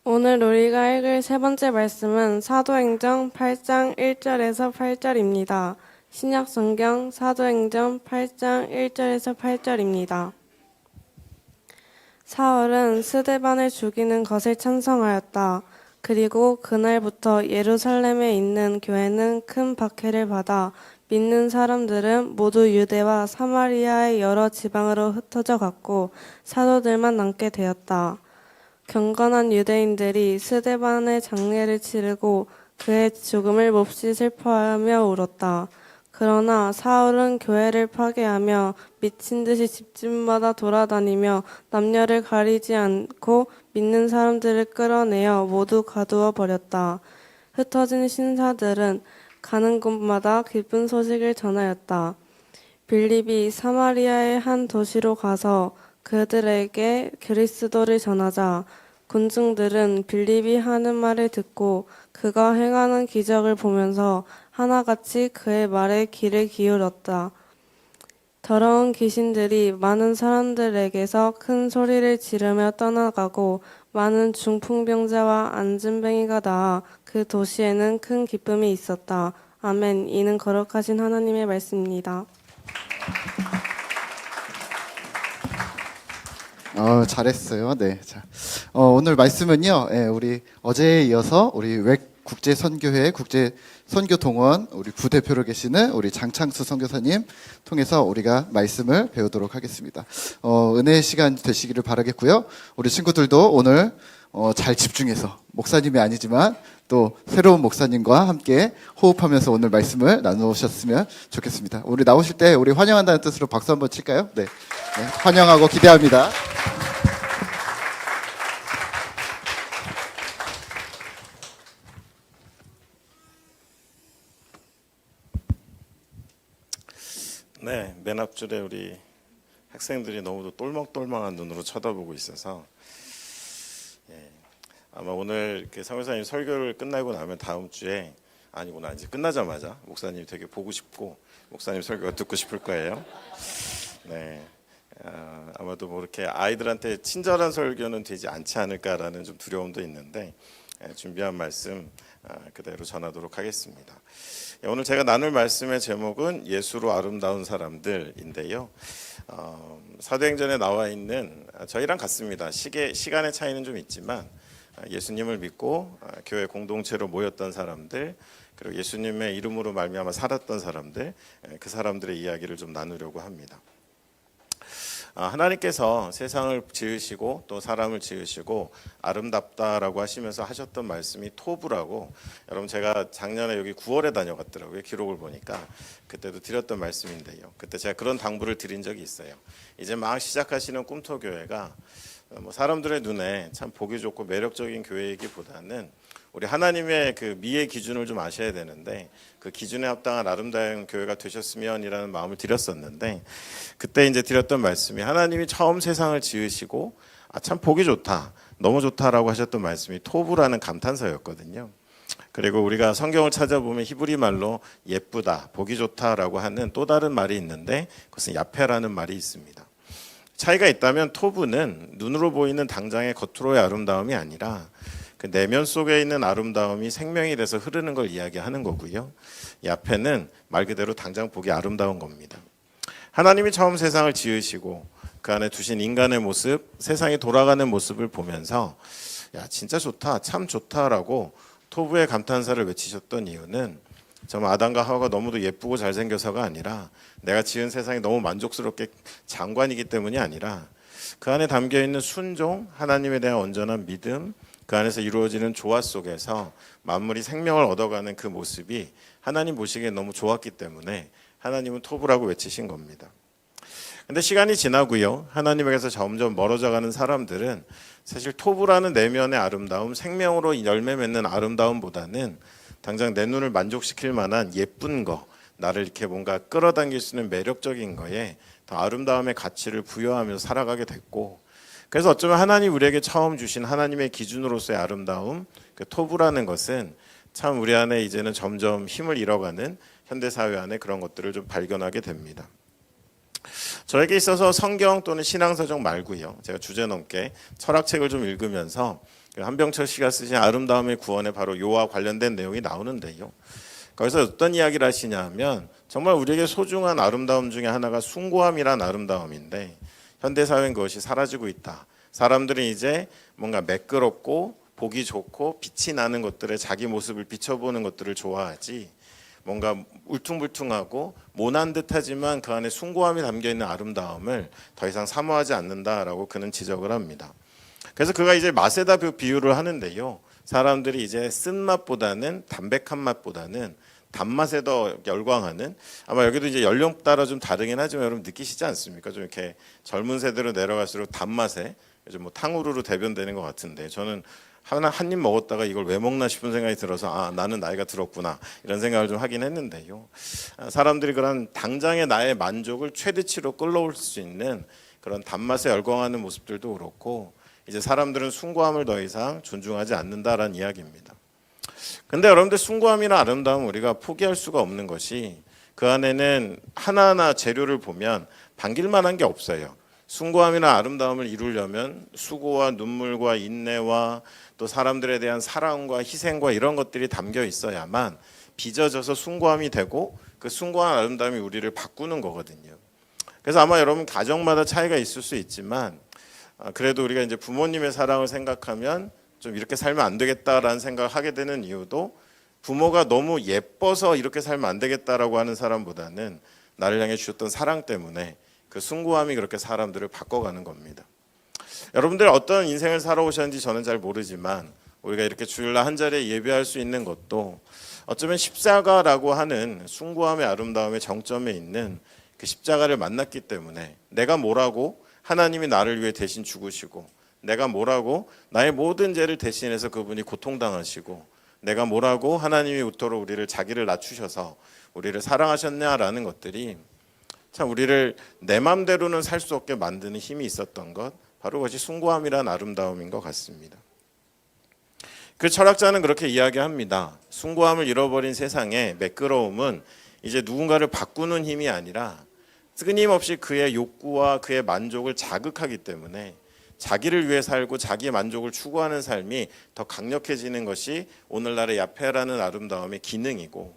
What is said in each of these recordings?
오늘 우리가 읽을 세 번째 말씀은 사도행전 8장 1절에서 8절입니다. 신약성경 사도행전 8장 1절에서 8절입니다. 사울은 스데반을 죽이는 것을 찬성하였다. 그리고 그날부터 예루살렘에 있는 교회는 큰 박해를 받아 믿는 사람들은 모두 유대와 사마리아의 여러 지방으로 흩어져 갔고 사도들만 남게 되었다. 경건한 유대인들이 스데반의 장례를 치르고 그의 죽음을 몹시 슬퍼하며 울었다. 그러나 사울은 교회를 파괴하며 미친 듯이 집집마다 돌아다니며 남녀를 가리지 않고 믿는 사람들을 끌어내어 모두 가두어 버렸다. 흩어진 신사들은 가는 곳마다 기쁜 소식을 전하였다. 빌립이 사마리아의 한 도시로 가서 그들에게 그리스도를 전하자 군중들은 빌립이 하는 말을 듣고 그가 행하는 기적을 보면서 하나같이 그의 말에 귀를 기울였다. 더러운 귀신들이 많은 사람들에게서 큰 소리를 지르며 떠나가고 많은 중풍병자와 안진뱅이가 나아 그 도시에는 큰 기쁨이 있었다. 아멘. 이는 거룩하신 하나님의 말씀입니다. 잘했어요. 네. 자, 오늘 말씀은요, 우리 어제에 이어서 우리 웩 국제선교회 국제선교동원 우리 부대표로 계시는 우리 장창수 선교사님 통해서 우리가 말씀을 배우도록 하겠습니다. 은혜의 시간 되시기를 바라겠고요. 우리 친구들도 오늘 잘 집중해서 목사님이 아니지만 또 새로운 목사님과 함께 호흡하면서 오늘 말씀을 나누셨으면 좋겠습니다. 우리 나오실 때 우리 환영한다는 뜻으로 박수 한번 칠까요? 네. 네, 환영하고 기대합니다. 네, 맨 앞줄에 우리 학생들이 너무도 똘망똘망한 눈으로 쳐다보고 있어서 아마 오늘 이렇게 선교사님 설교를 끝나고 나면 다음 주에 아니구나 이제 끝나자마자 목사님 되게 보고 싶고 목사님 설교가 듣고 싶을 거예요. 네, 아마도 뭐 이렇게 아이들한테 친절한 설교는 되지 않지 않을까라는 좀 두려움도 있는데 준비한 말씀 그대로 전하도록 하겠습니다. 오늘 제가 나눌 말씀의 제목은 예수로 아름다운 사람들인데요. 사도행전에 나와 있는 저희랑 같습니다. 시간의 차이는 좀 있지만 예수님을 믿고 교회 공동체로 모였던 사람들 그리고 예수님의 이름으로 말미암아 살았던 사람들 그 사람들의 이야기를 좀 나누려고 합니다. 하나님께서 세상을 지으시고 또 사람을 지으시고 아름답다라고 하시면서 하셨던 말씀이 토부라고 여러분 제가 작년에 여기 9월에 다녀갔더라고요. 기록을 보니까 그때도 드렸던 말씀인데요. 그때 제가 그런 당부를 드린 적이 있어요. 이제 막 시작하시는 꿈토교회가 뭐 사람들의 눈에 참 보기 좋고 매력적인 교회이기보다는 우리 하나님의 그 미의 기준을 좀 아셔야 되는데 그 기준에 합당한 아름다운 교회가 되셨으면이라는 마음을 드렸었는데 그때 이제 드렸던 말씀이 하나님이 처음 세상을 지으시고 참 보기 좋다 너무 좋다라고 하셨던 말씀이 토부라는 감탄사였거든요. 그리고 우리가 성경을 찾아보면 히브리 말로 예쁘다 보기 좋다라고 하는 또 다른 말이 있는데 그것은 야페라는 말이 있습니다. 차이가 있다면 토부는 눈으로 보이는 당장의 겉으로의 아름다움이 아니라 그 내면 속에 있는 아름다움이 생명이 돼서 흐르는 걸 이야기하는 거고요. 야페는 말 그대로 당장 보기 아름다운 겁니다. 하나님이 처음 세상을 지으시고 그 안에 두신 인간의 모습, 세상이 돌아가는 모습을 보면서 야 진짜 좋다, 참 좋다라고 토부의 감탄사를 외치셨던 이유는 정말 아담과 하와가 너무도 예쁘고 잘생겨서가 아니라 내가 지은 세상이 너무 만족스럽게 장관이기 때문이 아니라 그 안에 담겨있는 순종, 하나님에 대한 온전한 믿음, 그 안에서 이루어지는 조화 속에서 만물이 생명을 얻어가는 그 모습이 하나님 보시기에 너무 좋았기 때문에 하나님은 토부라고 외치신 겁니다. 근데 시간이 지나고요. 하나님에게서 점점 멀어져가는 사람들은 사실 토부라는 내면의 아름다움, 생명으로 열매 맺는 아름다움보다는 당장 내 눈을 만족시킬 만한 예쁜 거, 나를 이렇게 뭔가 끌어당길 수 있는 매력적인 거에 더 아름다움의 가치를 부여하면서 살아가게 됐고 그래서 어쩌면 하나님 우리에게 처음 주신 하나님의 기준으로서의 아름다움, 그 토부라는 것은 참 우리 안에 이제는 점점 힘을 잃어가는 현대사회 안에 그런 것들을 좀 발견하게 됩니다. 저에게 있어서 성경 또는 신앙서적 말고요. 제가 주제넘게 철학책을 좀 읽으면서 한병철 씨가 쓰신 아름다움의 구원에 바로 요와 관련된 내용이 나오는데요. 거기서 어떤 이야기를 하시냐면 정말 우리에게 소중한 아름다움 중에 하나가 숭고함이란 아름다움인데 현대 사회는 그것이 사라지고 있다. 사람들은 이제 뭔가 매끄럽고 보기 좋고 빛이 나는 것들에 자기 모습을 비춰보는 것들을 좋아하지, 뭔가 울퉁불퉁하고 모난 듯하지만 그 안에 숭고함이 담겨있는 아름다움을 더 이상 사모하지 않는다라고 그는 지적을 합니다. 그래서 그가 이제 맛에다 비유를 하는데요. 사람들이 이제 쓴맛보다는 담백한 맛보다는 단맛에 더 열광하는, 아마 여기도 이제 연령 따라 좀 다르긴 하지만 여러분 느끼시지 않습니까? 좀 이렇게 젊은 세대로 내려갈수록 단맛에 요즘 뭐 탕후루로 대변되는 것 같은데, 저는 한 입 먹었다가 이걸 왜 먹나 싶은 생각이 들어서 나는 나이가 들었구나 이런 생각을 좀 하긴 했는데요. 사람들이 그런 당장의 나의 만족을 최대치로 끌어올 수 있는 그런 단맛에 열광하는 모습들도 그렇고, 이제 사람들은 숭고함을 더 이상 존중하지 않는다라는 이야기입니다. 근데 여러분들, 숭고함이나 아름다움 우리가 포기할 수가 없는 것이 그 안에는 하나하나 재료를 보면 반길 만한 게 없어요. 숭고함이나 아름다움을 이루려면 수고와 눈물과 인내와 또 사람들에 대한 사랑과 희생과 이런 것들이 담겨 있어야만 빚어져서 숭고함이 되고, 그 숭고한 아름다움이 우리를 바꾸는 거거든요. 그래서 아마 여러분 가정마다 차이가 있을 수 있지만 그래도 우리가 이제 부모님의 사랑을 생각하면 좀 이렇게 살면 안 되겠다라는 생각을 하게 되는 이유도, 부모가 너무 예뻐서 이렇게 살면 안 되겠다라고 하는 사람보다는 나를 향해 주셨던 사랑 때문에 그 숭고함이 그렇게 사람들을 바꿔가는 겁니다. 여러분들 어떤 인생을 살아오셨는지 저는 잘 모르지만 우리가 이렇게 주일날 한 자리에 예배할 수 있는 것도 어쩌면 십자가라고 하는 숭고함의 아름다움의 정점에 있는 그 십자가를 만났기 때문에, 내가 뭐라고 하나님이 나를 위해 대신 죽으시고, 내가 뭐라고 나의 모든 죄를 대신해서 그분이 고통당하시고, 내가 뭐라고 하나님이 우토록 우리를 자기를 낮추셔서 우리를 사랑하셨냐라는 것들이 참 우리를 내 맘대로는 살 수 없게 만드는 힘이 있었던 것, 바로 그것이 숭고함이란 아름다움인 것 같습니다. 그 철학자는 그렇게 이야기합니다. 숭고함을 잃어버린 세상의 매끄러움은 이제 누군가를 바꾸는 힘이 아니라 끊임없이 그의 욕구와 그의 만족을 자극하기 때문에 자기를 위해 살고 자기의 만족을 추구하는 삶이 더 강력해지는 것이 오늘날의 야페라는 아름다움의 기능이고,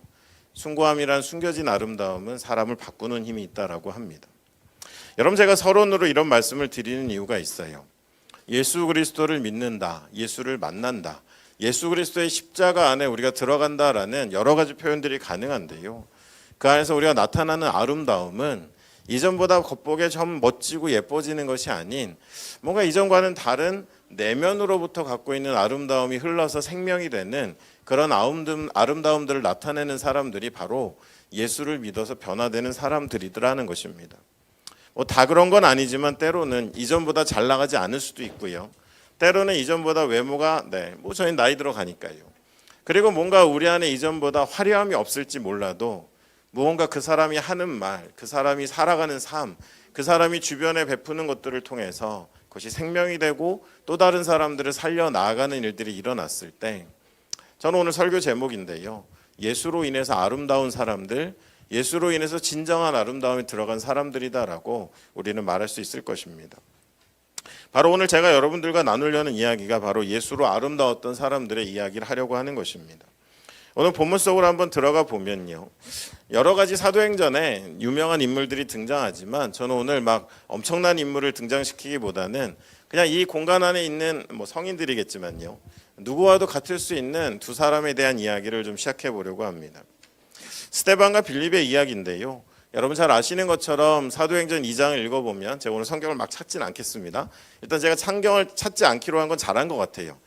숭고함이란 숨겨진 아름다움은 사람을 바꾸는 힘이 있다라고 합니다. 여러분, 제가 서론으로 이런 말씀을 드리는 이유가 있어요. 예수 그리스도를 믿는다, 예수를 만난다, 예수 그리스도의 십자가 안에 우리가 들어간다라는 여러 가지 표현들이 가능한데요. 그 안에서 우리가 나타나는 아름다움은 이전보다 겉보기에 좀 멋지고 예뻐지는 것이 아닌, 뭔가 이전과는 다른 내면으로부터 갖고 있는 아름다움이 흘러서 생명이 되는 그런 아름다움들을 나타내는 사람들이 바로 예수를 믿어서 변화되는 사람들이더라는 것입니다. 다 그런 건 아니지만 때로는 이전보다 잘 나가지 않을 수도 있고요. 때로는 이전보다 외모가 저희 나이 들어가니까요. 그리고 뭔가 우리 안에 이전보다 화려함이 없을지 몰라도 무언가 그 사람이 하는 말, 그 사람이 살아가는 삶, 그 사람이 주변에 베푸는 것들을 통해서 그것이 생명이 되고 또 다른 사람들을 살려 나아가는 일들이 일어났을 때, 저는 오늘 설교 제목인데요, 예수로 인해서 아름다운 사람들, 예수로 인해서 진정한 아름다움이 들어간 사람들이다라고 우리는 말할 수 있을 것입니다. 바로 오늘 제가 여러분들과 나누려는 이야기가 바로 예수로 아름다웠던 사람들의 이야기를 하려고 하는 것입니다. 오늘 본문 속으로 한번 들어가 보면요, 여러 가지 사도행전에 유명한 인물들이 등장하지만 저는 오늘 막 엄청난 인물을 등장시키기보다는 그냥 이 공간 안에 있는 성인들이겠지만요, 누구와도 같을 수 있는 두 사람에 대한 이야기를 좀 시작해 보려고 합니다. 스데반과 빌립의 이야기인데요, 여러분 잘 아시는 것처럼 사도행전 2장을 읽어보면, 제가 오늘 성경을 막 찾지는 않겠습니다. 일단 제가 성경을 찾지 않기로 한 건 잘한 것 같아요.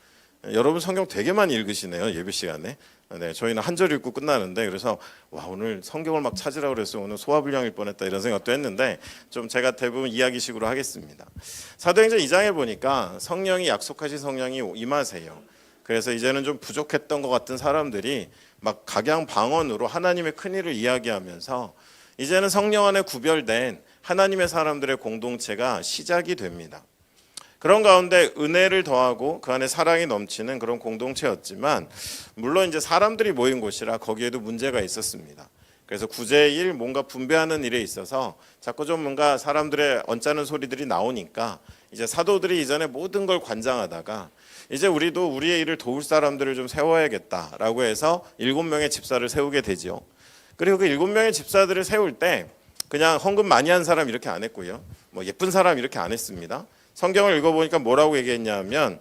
여러분 성경 되게 많이 읽으시네요, 예배 시간에. 저희는 한 절 읽고 끝나는데, 그래서 오늘 성경을 막 찾으라고 그래서 오늘 소화불량일 뻔했다 이런 생각도 했는데, 좀 제가 대부분 이야기식으로 하겠습니다. 사도행전 2장에 보니까 성령이 약속하신 성령이 임하세요. 그래서 이제는 좀 부족했던 것 같은 사람들이 막 각양방언으로 하나님의 큰일을 이야기하면서 이제는 성령 안에 구별된 하나님의 사람들의 공동체가 시작이 됩니다. 그런 가운데 은혜를 더하고 그 안에 사랑이 넘치는 그런 공동체였지만, 물론 이제 사람들이 모인 곳이라 거기에도 문제가 있었습니다. 그래서 구제일 뭔가 분배하는 일에 있어서 자꾸 좀 뭔가 사람들의 언짢은 소리들이 나오니까 이제 사도들이 이전에 모든 걸 관장하다가 이제 우리도 우리의 일을 도울 사람들을 좀 세워야겠다라고 해서 7명의 집사를 세우게 되죠. 그리고 그 7명의 집사들을 세울 때 그냥 헌금 많이 한 사람 이렇게 안 했고요. 뭐 예쁜 사람 이렇게 안 했습니다. 성경을 읽어보니까 뭐라고 얘기했냐면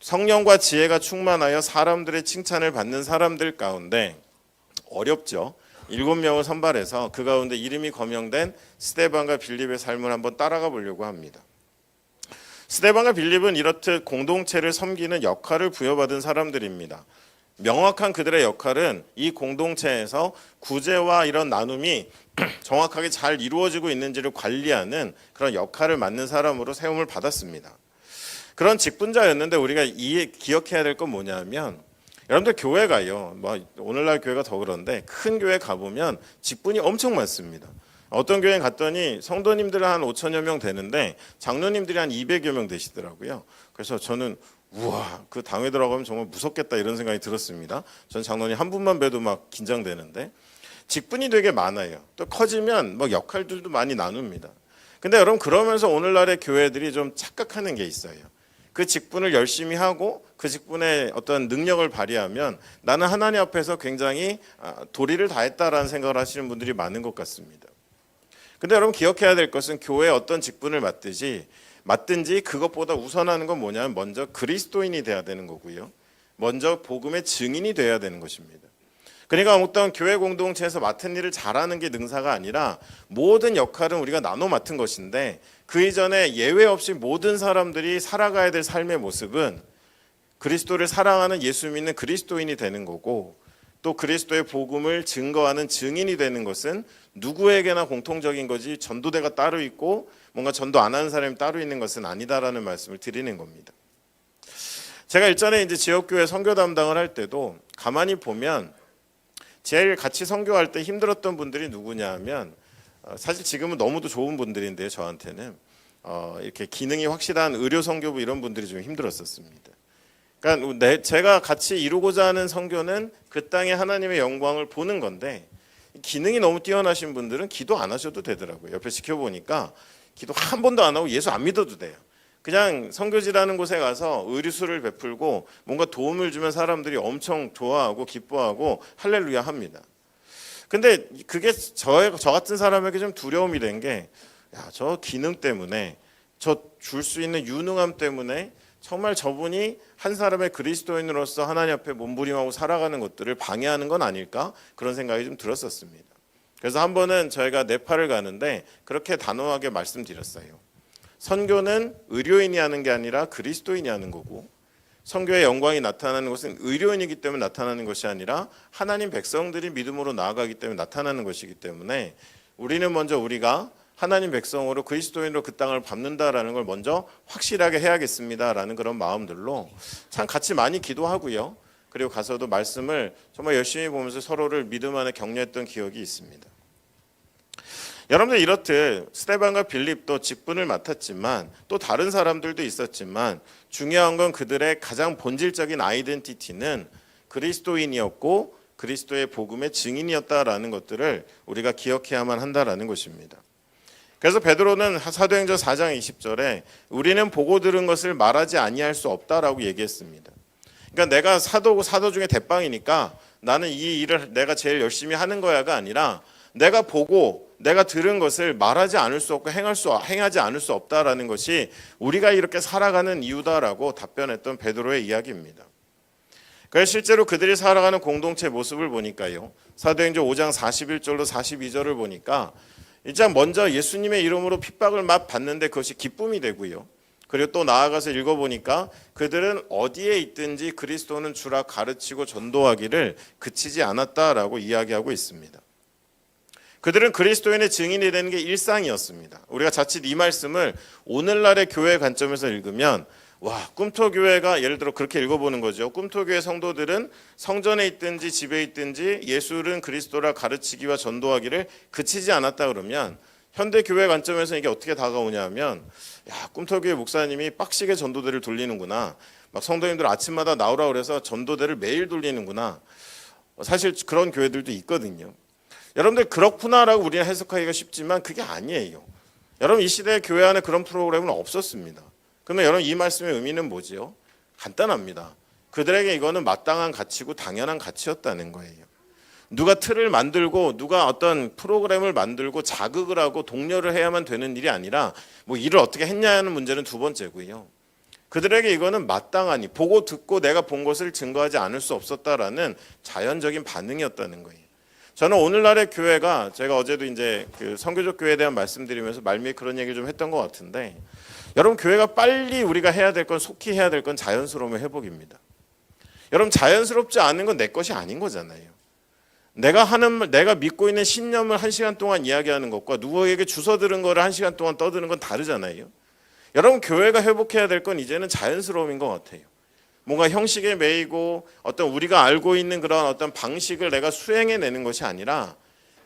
성령과 지혜가 충만하여 사람들의 칭찬을 받는 사람들 가운데 어렵죠. 7명을 선발해서 그 가운데 이름이 거명된 스데반과 빌립의 삶을 한번 따라가 보려고 합니다. 스데반과 빌립은 이렇듯 공동체를 섬기는 역할을 부여받은 사람들입니다. 명확한 그들의 역할은 이 공동체에서 구제와 이런 나눔이 정확하게 잘 이루어지고 있는지를 관리하는 그런 역할을 맡는 사람으로 세움을 받았습니다. 그런 직분자였는데 우리가 기억해야 될 건 뭐냐면 여러분들 교회가요, 뭐 오늘날 교회가 더 그런데 큰 교회 가보면 직분이 엄청 많습니다. 어떤 교회 갔더니 성도님들은 한 5천여 명 되는데 장로님들이 한 200여 명 되시더라고요. 그래서 저는 우와, 그 당회 들어가면 정말 무섭겠다 이런 생각이 들었습니다. 전 장로님 한 분만 뵈도 막 긴장되는데 직분이 되게 많아요. 또 커지면 뭐 역할들도 많이 나눕니다. 근데 여러분 그러면서 오늘날의 교회들이 좀 착각하는 게 있어요. 그 직분을 열심히 하고 그 직분의 어떤 능력을 발휘하면 나는 하나님 앞에서 굉장히 도리를 다했다라는 생각을 하시는 분들이 많은 것 같습니다. 근데 여러분 기억해야 될 것은 교회에 어떤 직분을 맡든지 그것보다 우선하는 건 뭐냐면 먼저 그리스도인이 돼야 되는 거고요. 먼저 복음의 증인이 돼야 되는 것입니다. 그러니까 어떤 교회 공동체에서 맡은 일을 잘하는 게 능사가 아니라 모든 역할은 우리가 나눠 맡은 것인데 그 이전에 예외 없이 모든 사람들이 살아가야 될 삶의 모습은 그리스도를 사랑하는 예수 믿는 그리스도인이 되는 거고 또 그리스도의 복음을 증거하는 증인이 되는 것은 누구에게나 공통적인 거지 전도대가 따로 있고 뭔가 전도 안 하는 사람이 따로 있는 것은 아니다라는 말씀을 드리는 겁니다. 제가 일전에 이제 지역교회 선교 담당을 할 때도 가만히 보면 제일 같이 선교할 때 힘들었던 분들이 누구냐 하면 사실 지금은 너무도 좋은 분들인데요. 저한테는 이렇게 기능이 확실한 의료 선교부 이런 분들이 좀 힘들었었습니다. 그러니까 제가 같이 이루고자 하는 선교는 그 땅에 하나님의 영광을 보는 건데 기능이 너무 뛰어나신 분들은 기도 안 하셔도 되더라고요. 옆에 지켜보니까 기도 한 번도 안 하고 예수 안 믿어도 돼요. 그냥 선교지라는 곳에 가서 의류수를 베풀고 뭔가 도움을 주면 사람들이 엄청 좋아하고 기뻐하고 할렐루야 합니다. 근데 그게 저 같은 사람에게 좀 두려움이 된 게 저 기능 때문에 저 줄 수 있는 유능함 때문에 정말 저분이 한 사람의 그리스도인으로서 하나님 앞에 몸부림하고 살아가는 것들을 방해하는 건 아닐까 그런 생각이 좀 들었었습니다. 그래서 한 번은 저희가 네팔을 가는데 그렇게 단호하게 말씀드렸어요. 선교는 의료인이 하는 게 아니라 그리스도인이 하는 거고 선교의 영광이 나타나는 것은 의료인이기 때문에 나타나는 것이 아니라 하나님 백성들이 믿음으로 나아가기 때문에 나타나는 것이기 때문에 우리는 먼저 우리가 하나님 백성으로 그리스도인으로 그 땅을 밟는다라는 걸 먼저 확실하게 해야겠습니다라는 그런 마음들로 참 같이 많이 기도하고요. 그리고 가서도 말씀을 정말 열심히 보면서 서로를 믿음 안에 격려했던 기억이 있습니다. 여러분들 이렇듯 스데반과 빌립도 직분을 맡았지만 또 다른 사람들도 있었지만 중요한 건 그들의 가장 본질적인 아이덴티티는 그리스도인이었고 그리스도의 복음의 증인이었다라는 것들을 우리가 기억해야만 한다라는 것입니다. 그래서 베드로는 사도행전 4장 20절에 우리는 보고 들은 것을 말하지 아니할 수 없다라고 얘기했습니다. 그러니까 내가 사도 중에 대빵이니까 나는 이 일을 내가 제일 열심히 하는 거야가 아니라 내가 보고 내가 들은 것을 말하지 않을 수 없고 행하지 않을 수 없다라는 것이 우리가 이렇게 살아가는 이유다라고 답변했던 베드로의 이야기입니다. 그래서 실제로 그들이 살아가는 공동체 모습을 보니까요. 사도행전 5장 41절로 42절을 보니까 일단 먼저 예수님의 이름으로 핍박을 받는데 그것이 기쁨이 되고요. 그리고 또 나아가서 읽어보니까 그들은 어디에 있든지 그리스도는 주라 가르치고 전도하기를 그치지 않았다라고 이야기하고 있습니다. 그들은 그리스도인의 증인이 되는 게 일상이었습니다. 우리가 자칫 이 말씀을 오늘날의 교회 관점에서 읽으면 꿈토교회가 예를 들어 그렇게 읽어보는 거죠. 꿈토교회 성도들은 성전에 있든지 집에 있든지 예수는 그리스도라 가르치기와 전도하기를 그치지 않았다 그러면 현대교회 관점에서 이게 어떻게 다가오냐 하면 꿈토교회 목사님이 빡시게 전도대를 돌리는구나. 막 성도님들 아침마다 나오라 그래서 전도대를 매일 돌리는구나. 사실 그런 교회들도 있거든요. 여러분들 그렇구나라고 우리는 해석하기가 쉽지만 그게 아니에요. 여러분 이 시대의 교회 안에 그런 프로그램은 없었습니다. 그러면 여러분 이 말씀의 의미는 뭐지요? 간단합니다. 그들에게 이거는 마땅한 가치고 당연한 가치였다는 거예요. 누가 틀을 만들고 누가 어떤 프로그램을 만들고 자극을 하고 독려를 해야만 되는 일이 아니라 뭐 일을 어떻게 했냐는 문제는 두 번째고요. 그들에게 이거는 마땅하니 보고 듣고 내가 본 것을 증거하지 않을 수 없었다라는 자연적인 반응이었다는 거예요. 저는 오늘날의 교회가 제가 어제도 이제 그 선교적 교회에 대한 말씀드리면서 말미에 그런 얘기를 좀 했던 것 같은데 여러분 교회가 빨리 우리가 해야 될 건 속히 해야 될 건 자연스러움의 회복입니다. 여러분 자연스럽지 않은 건 내 것이 아닌 거잖아요. 내가 믿고 있는 신념을 1시간 동안 이야기하는 것과 누구에게 주워 들은 거를 1시간 동안 떠드는 건 다르잖아요. 여러분 교회가 회복해야 될 건 이제는 자연스러움인 것 같아요. 뭔가 형식에 매이고 어떤 우리가 알고 있는 그런 어떤 방식을 내가 수행해내는 것이 아니라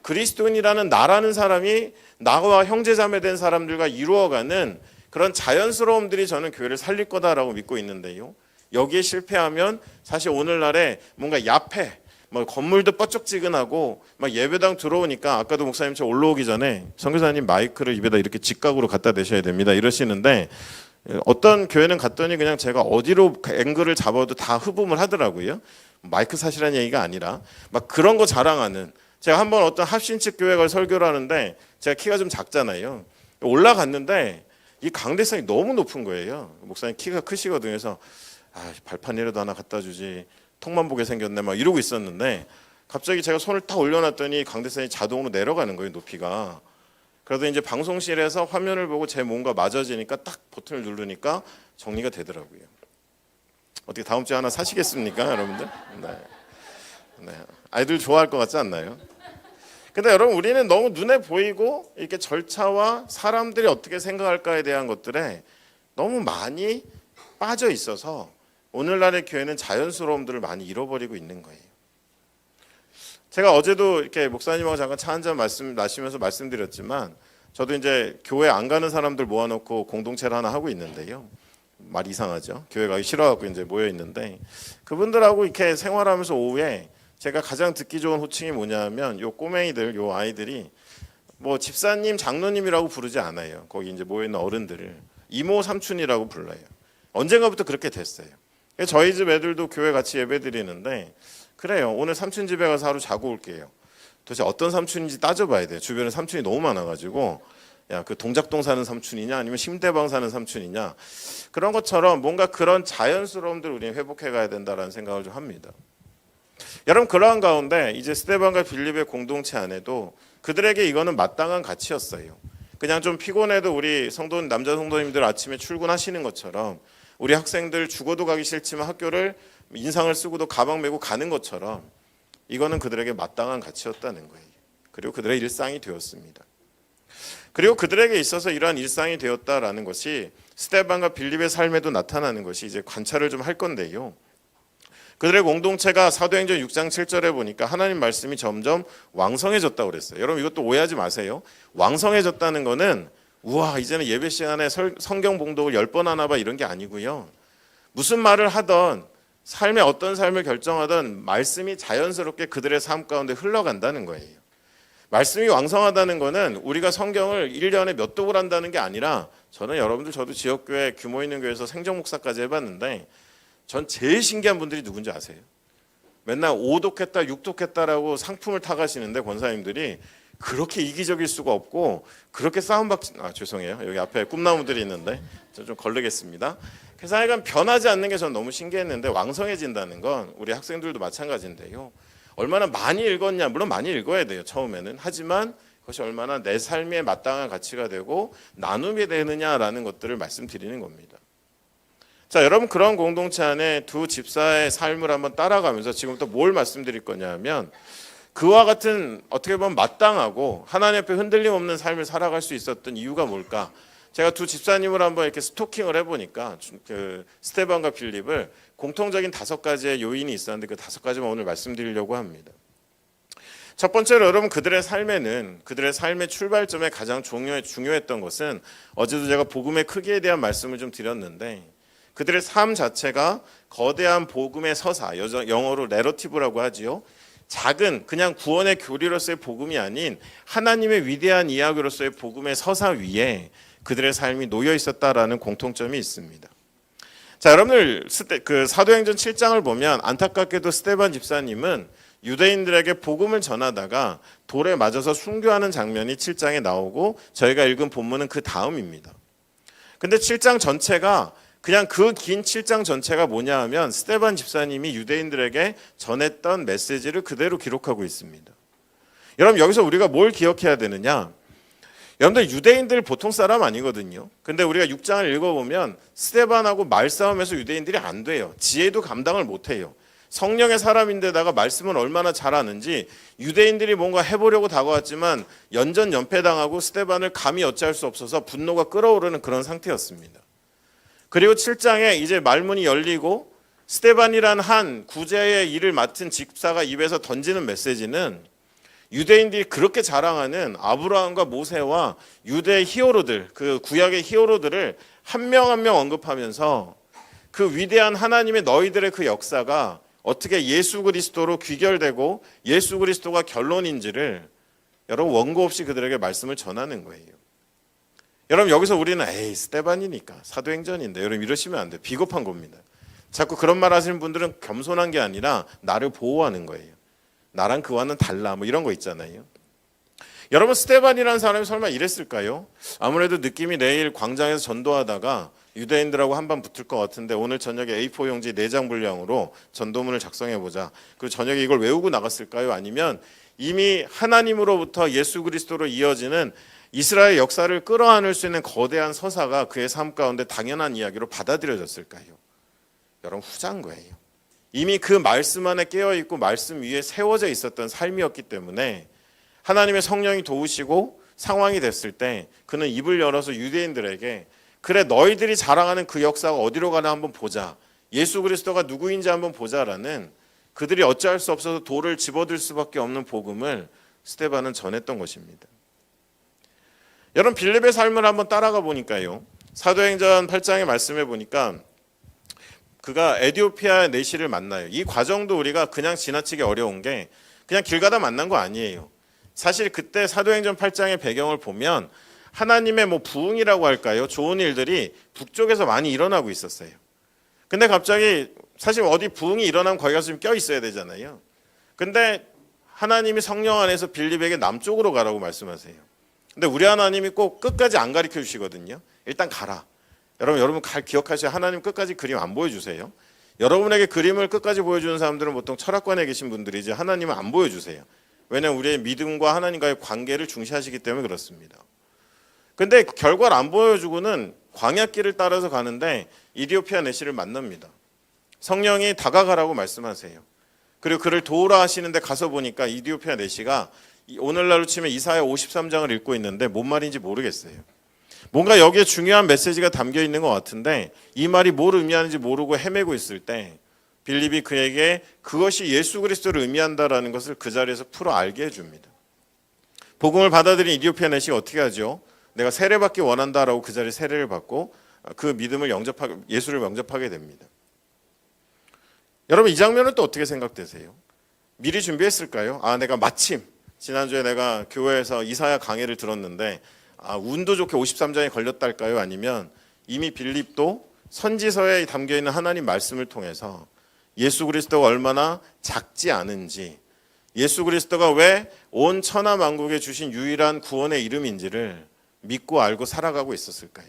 그리스도인이라는 나라는 사람이 나와 형제자매 된 사람들과 이루어가는 그런 자연스러움들이 저는 교회를 살릴 거다라고 믿고 있는데요. 여기에 실패하면 사실 오늘날에 뭔가 야패 뭐 건물도 뻐쩍지근하고 막 예배당 들어오니까 아까도 목사님 저 올라오기 전에 선교사님 마이크를 입에다 이렇게 직각으로 갖다 대셔야 됩니다 이러시는데 어떤 교회는 갔더니 그냥 제가 어디로 앵글을 잡아도 다 흡음을 하더라고요. 마이크 사시라는 얘기가 아니라 막 그런 거 자랑하는 제가 한번 어떤 합신측 교회 가 설교를 하는데 제가 키가 좀 작잖아요. 올라갔는데 이 강대상이 너무 높은 거예요. 목사님 키가 크시거든요. 그래서 발판이라도 하나 갖다 주지 통만 보게 생겼네 막 이러고 있었는데 갑자기 제가 손을 딱 올려놨더니 강대상이 자동으로 내려가는 거예요 높이가. 그래서 이제 방송실에서 화면을 보고 제 몸과 맞아지니까 딱 버튼을 누르니까 정리가 되더라고요. 어떻게 다음 주에 하나 사시겠습니까 여러분들? 네. 아이들 좋아할 것 같지 않나요? 근데 여러분 우리는 너무 눈에 보이고 이렇게 절차와 사람들이 어떻게 생각할까에 대한 것들에 너무 많이 빠져 있어서 오늘날의 교회는 자연스러움들을 많이 잃어버리고 있는 거예요. 제가 어제도 이렇게 목사님하고 잠깐 차 한잔 마시면서 말씀드렸지만 저도 이제 교회 안 가는 사람들 모아놓고 공동체를 하나 하고 있는데요. 말 이상하죠. 교회 가기 싫어갖고 이제 모여 있는데 그분들하고 이렇게 생활하면서 오후에 제가 가장 듣기 좋은 호칭이 뭐냐면 요 꼬맹이들, 요 아이들이 뭐 집사님, 장로님이라고 부르지 않아요. 거기 이제 모여 있는 어른들을 이모, 삼촌이라고 불러요. 언젠가부터 그렇게 됐어요. 저희 집 애들도 교회 같이 예배 드리는데 그래요. 오늘 삼촌 집에 가서 하루 자고 올게요. 도대체 어떤 삼촌인지 따져봐야 돼요. 주변에 삼촌이 너무 많아가지고 야, 그 동작동 사는 삼촌이냐 아니면 심대방 사는 삼촌이냐 그런 것처럼 뭔가 그런 자연스러움들 우리는 회복해 가야 된다라는 생각을 좀 합니다. 여러분 그러한 가운데 이제 스데반과 빌립의 공동체 안에도 그들에게 이거는 마땅한 가치였어요. 그냥 좀 피곤해도 우리 남자 성도님들 아침에 출근하시는 것처럼 우리 학생들 죽어도 가기 싫지만 학교를 인상을 쓰고도 가방 메고 가는 것처럼 이거는 그들에게 마땅한 가치였다는 거예요. 그리고 그들의 일상이 되었습니다. 그리고 그들에게 있어서 이러한 일상이 되었다라는 것이 스데반과 빌립의 삶에도 나타나는 것이 이제 관찰을 좀 할 건데요. 그들의 공동체가 사도행전 6장 7절에 보니까 하나님 말씀이 점점 왕성해졌다고 그랬어요. 여러분 이것도 오해하지 마세요. 왕성해졌다는 거는 우와 이제는 예배 시간에 성경 봉독을 10번 하나 봐 이런 게 아니고요. 무슨 말을 하던 삶의 어떤 삶을 결정하던 말씀이 자연스럽게 그들의 삶 가운데 흘러간다는 거예요. 말씀이 왕성하다는 거는 우리가 성경을 1년에 몇 독을 한다는 게 아니라 저는 여러분들 저도 지역교회 규모 있는 교회에서 생정목사까지 해봤는데 전 제일 신기한 분들이 누군지 아세요? 맨날 5독했다 6독했다라고 상품을 타가시는데 권사님들이 그렇게 이기적일 수가 없고 그렇게 죄송해요. 여기 앞에 꿈나무들이 있는데 좀 걸르겠습니다. 그래서 하여간 변하지 않는 게 전 너무 신기했는데 왕성해진다는 건 우리 학생들도 마찬가지인데요. 얼마나 많이 읽었냐 물론 많이 읽어야 돼요 처음에는. 하지만 그것이 얼마나 내 삶에 마땅한 가치가 되고 나눔이 되느냐라는 것들을 말씀드리는 겁니다. 자 여러분 그런 공동체 안에 두 집사의 삶을 한번 따라가면서 지금부터 뭘 말씀드릴 거냐면 그와 같은 어떻게 보면 마땅하고 하나님 앞에 흔들림 없는 삶을 살아갈 수 있었던 이유가 뭘까? 제가 두 집사님을 한번 이렇게 스토킹을 해보니까 그 스데반과 빌립을 공통적인 5가지의 요인이 있었는데 그 5가지만 오늘 말씀드리려고 합니다. 첫 번째로 여러분 그들의 삶에는 그들의 삶의 출발점에 가장 중요했던 것은 어제도 제가 복음의 크기에 대한 말씀을 좀 드렸는데 그들의 삶 자체가 거대한 복음의 서사, 영어로 내러티브라고 하지요. 작은 그냥 구원의 교리로서의 복음이 아닌 하나님의 위대한 이야기로서의 복음의 서사 위에 그들의 삶이 놓여 있었다라는 공통점이 있습니다. 자, 여러분들 그 사도행전 7장을 보면 안타깝게도 스데반 집사님은 유대인들에게 복음을 전하다가 돌에 맞아서 순교하는 장면이 7장에 나오고 저희가 읽은 본문은 그 다음입니다. 근데 7장 전체가 그냥 그 긴 7장 전체가 뭐냐 하면 스데반 집사님이 유대인들에게 전했던 메시지를 그대로 기록하고 있습니다. 여러분 여기서 우리가 뭘 기억해야 되느냐? 여러분들 유대인들 보통 사람 아니거든요. 근데 우리가 6장을 읽어보면 스데반하고 말싸움에서 유대인들이 안 돼요. 지혜도 감당을 못해요. 성령의 사람인데다가 말씀을 얼마나 잘 아는지 유대인들이 뭔가 해보려고 다가왔지만 연전연패당하고 스데반을 감히 어찌할 수 없어서 분노가 끓어오르는 그런 상태였습니다. 그리고 7장에 이제 말문이 열리고 스데반이란 한 구제의 일을 맡은 집사가 입에서 던지는 메시지는 유대인들이 그렇게 자랑하는 아브라함과 모세와 유대의 히어로들, 그 구약의 히어로들을 한 명 한 명 언급하면서 그 위대한 하나님의 너희들의 그 역사가 어떻게 예수 그리스도로 귀결되고 예수 그리스도가 결론인지를 여러분 원고 없이 그들에게 말씀을 전하는 거예요. 여러분 여기서 우리는 에이 스데반이니까 사도행전인데 여러분 이러시면 안 돼요. 비겁한 겁니다. 자꾸 그런 말 하시는 분들은 겸손한 게 아니라 나를 보호하는 거예요. 나랑 그와는 달라 뭐 이런 거 있잖아요. 여러분 스데반이라는 사람이 설마 이랬을까요? 아무래도 느낌이 내일 광장에서 전도하다가 유대인들하고 한번 붙을 것 같은데 오늘 저녁에 A4 용지 4장 분량으로 전도문을 작성해보자. 그리고 저녁에 이걸 외우고 나갔을까요? 아니면 이미 하나님으로부터 예수 그리스도로 이어지는 이스라엘 역사를 끌어안을 수 있는 거대한 서사가 그의 삶 가운데 당연한 이야기로 받아들여졌을까요? 여러분 후자인 거예요. 이미 그 말씀 안에 깨어있고 말씀 위에 세워져 있었던 삶이었기 때문에 하나님의 성령이 도우시고 상황이 됐을 때 그는 입을 열어서 유대인들에게 그래 너희들이 자랑하는 그 역사가 어디로 가나 한번 보자. 예수 그리스도가 누구인지 한번 보자라는 그들이 어찌할 수 없어서 돌을 집어들 수밖에 없는 복음을 스데반은 전했던 것입니다. 여러분 빌립의 삶을 한번 따라가 보니까요. 사도행전 8장에 말씀해 보니까 그가 에디오피아 내시를 만나요. 이 과정도 우리가 그냥 지나치게 어려운 게 그냥 길 가다 만난 거 아니에요. 사실 그때 사도행전 8장의 배경을 보면 하나님의 뭐 부흥이라고 할까요? 좋은 일들이 북쪽에서 많이 일어나고 있었어요. 근데 갑자기 사실 어디 부흥이 일어나면 거기 가서 좀 껴 있어야 되잖아요. 근데 하나님이 성령 안에서 빌립에게 남쪽으로 가라고 말씀하세요. 근데 우리 하나님이 꼭 끝까지 안 가르쳐 주시거든요. 일단 가라. 여러분 기억하셔야 하나님 끝까지 그림 안 보여주세요. 여러분에게 그림을 끝까지 보여주는 사람들은 보통 철학관에 계신 분들이지 하나님은 안 보여주세요. 왜냐하면 우리의 믿음과 하나님과의 관계를 중시하시기 때문에 그렇습니다. 근데 결과를 안 보여주고는 광야길을 따라서 가는데 이디오피아 내시를 만납니다. 성령이 다가가라고 말씀하세요. 그리고 그를 도우라 하시는데 가서 보니까 이디오피아 내시가 오늘날로 치면 이사야 53장을 읽고 있는데 뭔 말인지 모르겠어요. 뭔가 여기에 중요한 메시지가 담겨 있는 것 같은데 이 말이 뭘 의미하는지 모르고 헤매고 있을 때 빌립이 그에게 그것이 예수 그리스도를 의미한다라는 것을 그 자리에서 풀어 알게 해줍니다. 복음을 받아들인 이디오피아 내시가 어떻게 하죠? 내가 세례받기 원한다라고 그 자리에 세례를 받고 그 믿음을 예수를 영접하게 됩니다. 여러분 이 장면은 또 어떻게 생각되세요? 미리 준비했을까요? 내가 마침 지난주에 내가 교회에서 이사야 강해를 들었는데 운도 좋게 53장에 걸렸달까요? 아니면 이미 빌립도 선지서에 담겨있는 하나님 말씀을 통해서 예수 그리스도가 얼마나 작지 않은지 예수 그리스도가 왜 온 천하 만국에 주신 유일한 구원의 이름인지를 믿고 알고 살아가고 있었을까요?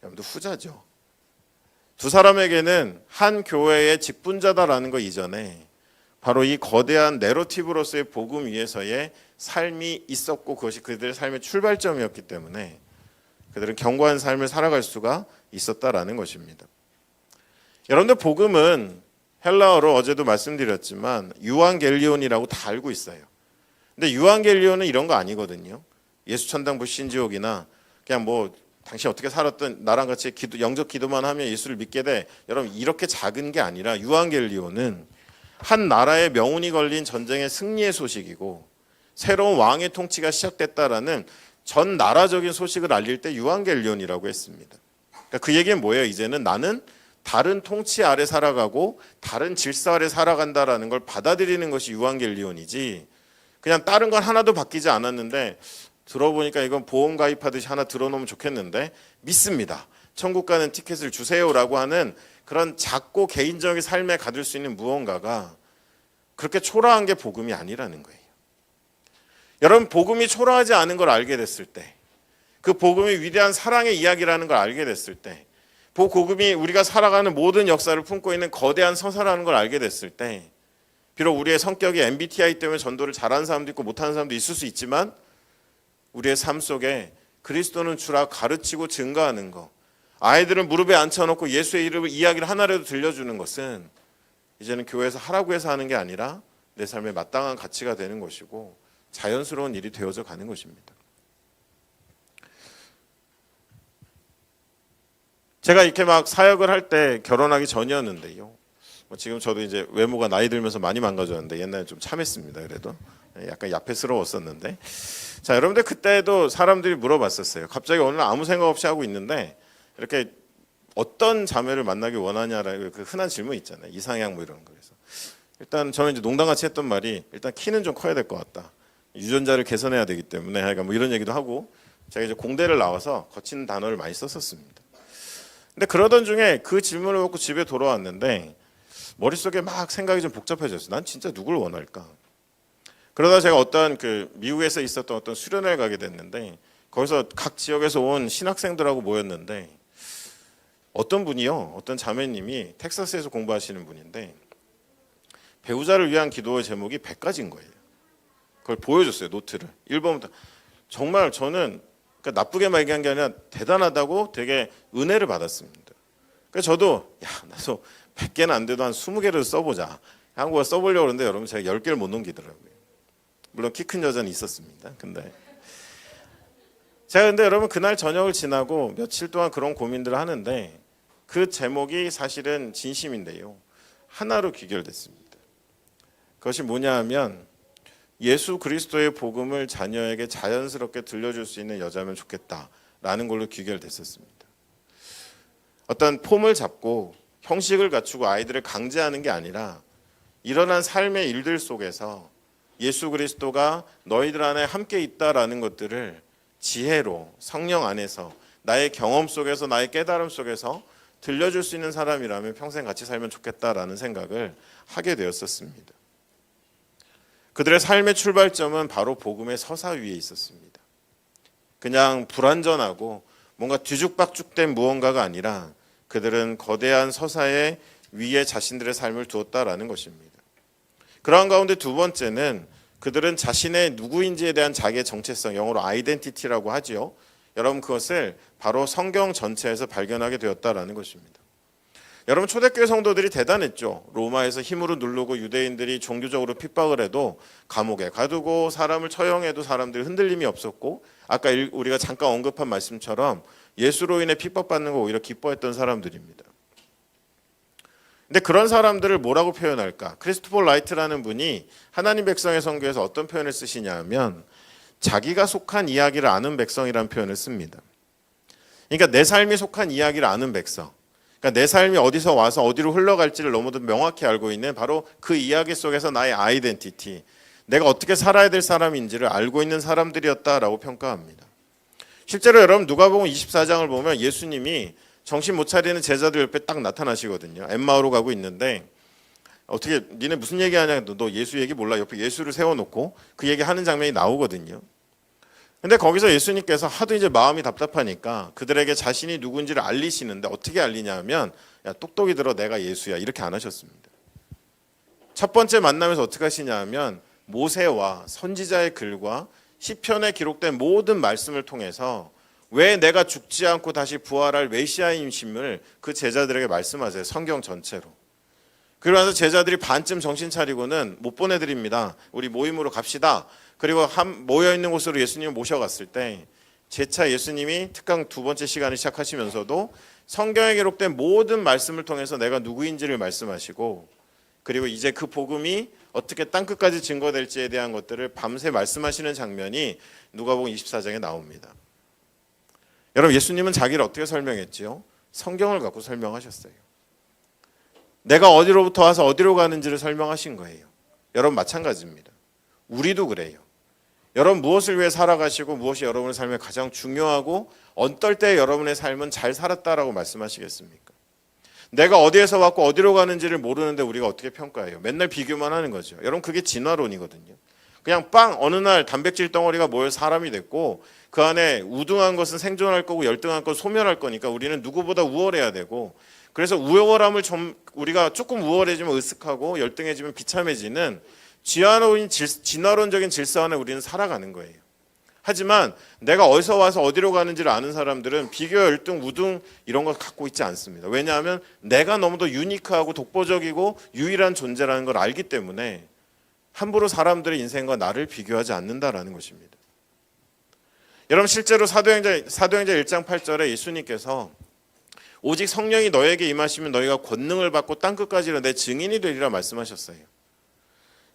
여러분들 후자죠. 두 사람에게는 한 교회의 직분자다라는 것 이전에 바로 이 거대한 내러티브로서의 복음 위에서의 삶이 있었고 그것이 그들의 삶의 출발점이었기 때문에 그들은 견고한 삶을 살아갈 수가 있었다라는 것입니다. 여러분들 복음은 헬라어로 어제도 말씀드렸지만 유앙겔리온이라고 다 알고 있어요. 근데 유앙겔리온은 이런 거 아니거든요. 예수 천당 불신지옥이나 그냥 뭐 당신 어떻게 살았던 나랑 같이 영접 기도만 하면 예수를 믿게 돼. 여러분 이렇게 작은 게 아니라 유앙겔리온은 한 나라의 명운이 걸린 전쟁의 승리의 소식이고 새로운 왕의 통치가 시작됐다라는 전 나라적인 소식을 알릴 때 유앙겔리온이라고 했습니다. 그러니까 그 얘기는 뭐예요? 이제는 나는 다른 통치 아래 살아가고 다른 질서 아래 살아간다라는 걸 받아들이는 것이 유한겔리온이지, 그냥 다른 건 하나도 바뀌지 않았는데 들어보니까 이건 보험 가입하듯이 하나 들어놓으면 좋겠는데 믿습니다, 천국 가는 티켓을 주세요라고 하는 그런 작고 개인적인 삶에 가질 수 있는 무언가가 그렇게 초라한 게 복음이 아니라는 거예요. 여러분, 복음이 초라하지 않은 걸 알게 됐을 때, 그 복음이 위대한 사랑의 이야기라는 걸 알게 됐을 때, 복음이 우리가 살아가는 모든 역사를 품고 있는 거대한 서사라는 걸 알게 됐을 때, 비록 우리의 성격이 MBTI 때문에 전도를 잘하는 사람도 있고 못하는 사람도 있을 수 있지만 우리의 삶 속에 그리스도는 주라 가르치고 증거하는 것, 아이들을 무릎에 앉혀놓고 예수의 이름을 이야기를 하나라도 들려주는 것은 이제는 교회에서 하라고 해서 하는 게 아니라 내 삶에 마땅한 가치가 되는 것이고 자연스러운 일이 되어져 가는 것입니다. 제가 이렇게 막 사역을 할 때 결혼하기 전이었는데요, 지금 저도 이제 외모가 나이 들면서 많이 망가졌는데 옛날에 좀 참했습니다. 그래도 약간 야패스러웠었는데, 자, 여러분들 그때도 사람들이 물어봤었어요. 갑자기 어느 날 아무 생각 없이 하고 있는데 이렇게 어떤 자매를 만나기 원하냐라고 그 흔한 질문 있잖아요. 이상향 뭐 이런 거. 그래서 일단 저는 이제 농담같이 했던 말이 일단 키는 좀 커야 될 것 같다. 유전자를 개선해야 되기 때문에 그러니까 뭐 이런 얘기도 하고, 제가 이제 공대를 나와서 거친 단어를 많이 썼었습니다. 근데 그러던 중에 그 질문을 받고 집에 돌아왔는데 머릿속에 막 생각이 좀 복잡해졌어요. 난 진짜 누굴 원할까? 그러다 제가 어떤 그 미국에서 있었던 어떤 수련회를 가게 됐는데 거기서 각 지역에서 온 신학생들하고 모였는데 어떤 분이요, 어떤 자매님이 텍사스에서 공부하시는 분인데 배우자를 위한 기도의 제목이 100가지인 거예요. 그걸 보여줬어요, 노트를 1번부터. 정말 저는 그러니까 나쁘게만 얘기한 게 아니라 대단하다고 되게 은혜를 받았습니다. 그래서 저도 나도 100개는 안 돼도 한 20개를 써보자. 한국어 써보려고 그러는데 여러분 제가 10개를 못 넘기더라고요. 물론 키 큰 여자는 있었습니다. 근데 여러분 그날 저녁을 지나고 며칠 동안 그런 고민들을 하는데 그 제목이 사실은 진심인데요, 하나로 귀결됐습니다. 그것이 뭐냐 하면 예수 그리스도의 복음을 자녀에게 자연스럽게 들려줄 수 있는 여자면 좋겠다라는 걸로 귀결됐었습니다. 어떤 폼을 잡고 형식을 갖추고 아이들을 강제하는 게 아니라 일어난 삶의 일들 속에서 예수 그리스도가 너희들 안에 함께 있다라는 것들을 지혜로 성령 안에서 나의 경험 속에서 나의 깨달음 속에서 들려줄 수 있는 사람이라면 평생 같이 살면 좋겠다라는 생각을 하게 되었었습니다. 그들의 삶의 출발점은 바로 복음의 서사 위에 있었습니다. 그냥 불완전하고 뭔가 뒤죽박죽된 무언가가 아니라 그들은 거대한 서사의 위에 자신들의 삶을 두었다라는 것입니다. 그러한 가운데 두 번째는 그들은 자신의 누구인지에 대한 자기의 정체성, 영어로 아이덴티티라고 하지요. 여러분 그것을 바로 성경 전체에서 발견하게 되었다라는 것입니다. 여러분 초대교회 성도들이 대단했죠. 로마에서 힘으로 누르고 유대인들이 종교적으로 핍박을 해도 감옥에 가두고 사람을 처형해도 사람들이 흔들림이 없었고, 아까 우리가 잠깐 언급한 말씀처럼 예수로 인해 핍박받는 거 오히려 기뻐했던 사람들입니다. 근데 그런 사람들을 뭐라고 표현할까? 크리스토퍼 라이트라는 분이 하나님 백성의 선교에서 어떤 표현을 쓰시냐 하면 자기가 속한 이야기를 아는 백성이라는 표현을 씁니다. 그러니까 내 삶이 속한 이야기를 아는 백성, 그러니까 내 삶이 어디서 와서 어디로 흘러갈지를 너무도 명확히 알고 있는 바로 그 이야기 속에서 나의 아이덴티티, 내가 어떻게 살아야 될 사람인지를 알고 있는 사람들이었다라고 평가합니다. 실제로 여러분 누가복음 24장을 보면 예수님이 정신 못 차리는 제자들 옆에 딱 나타나시거든요. 엠마오로 가고 있는데 어떻게 니네 무슨 얘기하냐, 너 예수 얘기 몰라? 옆에 예수를 세워놓고 그 얘기하는 장면이 나오거든요. 근데 거기서 예수님께서 하도 이제 마음이 답답하니까 그들에게 자신이 누군지를 알리시는데 어떻게 알리냐 하면 야 똑똑히 들어 내가 예수야 이렇게 안 하셨습니다. 첫 번째 만남에서 어떻게 하시냐 하면 모세와 선지자의 글과 시편에 기록된 모든 말씀을 통해서 왜 내가 죽지 않고 다시 부활할 메시아임심을 그 제자들에게 말씀하세요. 성경 전체로. 그러면서 제자들이 반쯤 정신 차리고는 못 보내드립니다. 우리 모임으로 갑시다. 그리고 모여있는 곳으로 예수님을 모셔갔을 때 재차 예수님이 특강 두 번째 시간을 시작하시면서도 성경에 기록된 모든 말씀을 통해서 내가 누구인지를 말씀하시고, 그리고 이제 그 복음이 어떻게 땅끝까지 증거될지에 대한 것들을 밤새 말씀하시는 장면이 누가복음 24장에 나옵니다. 여러분 예수님은 자기를 어떻게 설명했지요? 성경을 갖고 설명하셨어요. 내가 어디로부터 와서 어디로 가는지를 설명하신 거예요. 여러분 마찬가지입니다. 우리도 그래요. 여러분 무엇을 위해 살아가시고 무엇이 여러분의 삶에 가장 중요하고 어떨 때 여러분의 삶은 잘 살았다라고 말씀하시겠습니까? 내가 어디에서 왔고 어디로 가는지를 모르는데 우리가 어떻게 평가해요? 맨날 비교만 하는 거죠. 여러분 그게 진화론이거든요. 그냥 빵 어느 날 단백질 덩어리가 모여 사람이 됐고 그 안에 우등한 것은 생존할 거고 열등한 것은 소멸할 거니까 우리는 누구보다 우월해야 되고 그래서 우월함을 좀 우리가 조금 우월해지면 으쓱하고 열등해지면 비참해지는 진화론적인 질서 안에 우리는 살아가는 거예요. 하지만 내가 어디서 와서 어디로 가는지를 아는 사람들은 비교, 열등, 우등 이런 걸 갖고 있지 않습니다. 왜냐하면 내가 너무도 유니크하고 독보적이고 유일한 존재라는 걸 알기 때문에 함부로 사람들의 인생과 나를 비교하지 않는다라는 것입니다. 여러분 실제로 사도행전 1장 8절에 예수님께서 오직 성령이 너에게 임하시면 너희가 권능을 받고 땅끝까지 이르러 내 증인이 되리라 말씀하셨어요.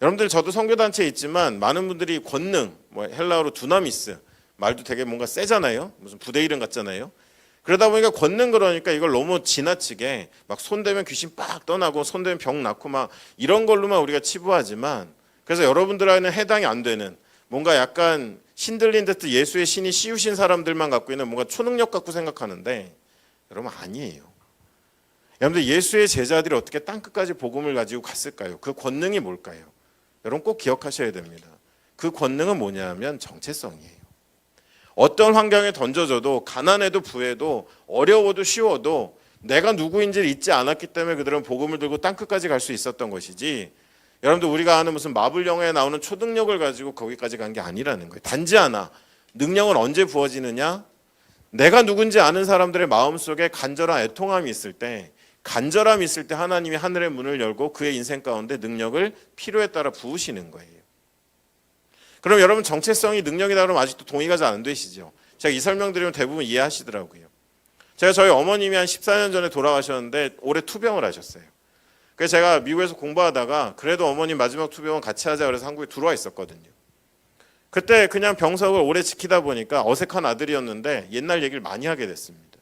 여러분들 저도 선교단체에 있지만 많은 분들이 권능, 헬라어로 두나미스 말도 되게 뭔가 세잖아요. 무슨 부대 이름 같잖아요. 그러다 보니까 권능 그러니까 이걸 너무 지나치게 막 손대면 귀신 빡 떠나고 손대면 병 낫고 막 이런 걸로만 우리가 치부하지만 그래서 여러분들한테는 해당이 안 되는 뭔가 약간 신들린 듯 예수의 신이 씌우신 사람들만 갖고 있는 뭔가 초능력 갖고 생각하는데 여러분 아니에요. 여러분들 예수의 제자들이 어떻게 땅끝까지 복음을 가지고 갔을까요? 그 권능이 뭘까요? 여러분 꼭 기억하셔야 됩니다. 그 권능은 뭐냐면 정체성이에요. 어떤 환경에 던져져도 가난해도 부해도 어려워도 쉬워도 내가 누구인지를 잊지 않았기 때문에 그들은 복음을 들고 땅끝까지 갈 수 있었던 것이지 여러분들 우리가 아는 무슨 마블 영화에 나오는 초능력을 가지고 거기까지 간 게 아니라는 거예요. 단지 하나 능력은 언제 부어지느냐? 내가 누군지 아는 사람들의 마음속에 간절한 애통함이 있을 때 간절함이 있을 때 하나님이 하늘의 문을 열고 그의 인생 가운데 능력을 필요에 따라 부으시는 거예요. 그럼 여러분 정체성이 능력이다 그러면 아직도 동의가 잘 안 되시죠? 제가 이 설명 드리면 대부분 이해하시더라고요. 제가 저희 어머님이 한 14년 전에 돌아가셨는데 올해 투병을 하셨어요. 그래서 제가 미국에서 공부하다가 그래도 어머님 마지막 투병은 같이 하자 그래서 한국에 들어와 있었거든요. 그때 그냥 병석을 오래 지키다 보니까 어색한 아들이었는데 옛날 얘기를 많이 하게 됐습니다.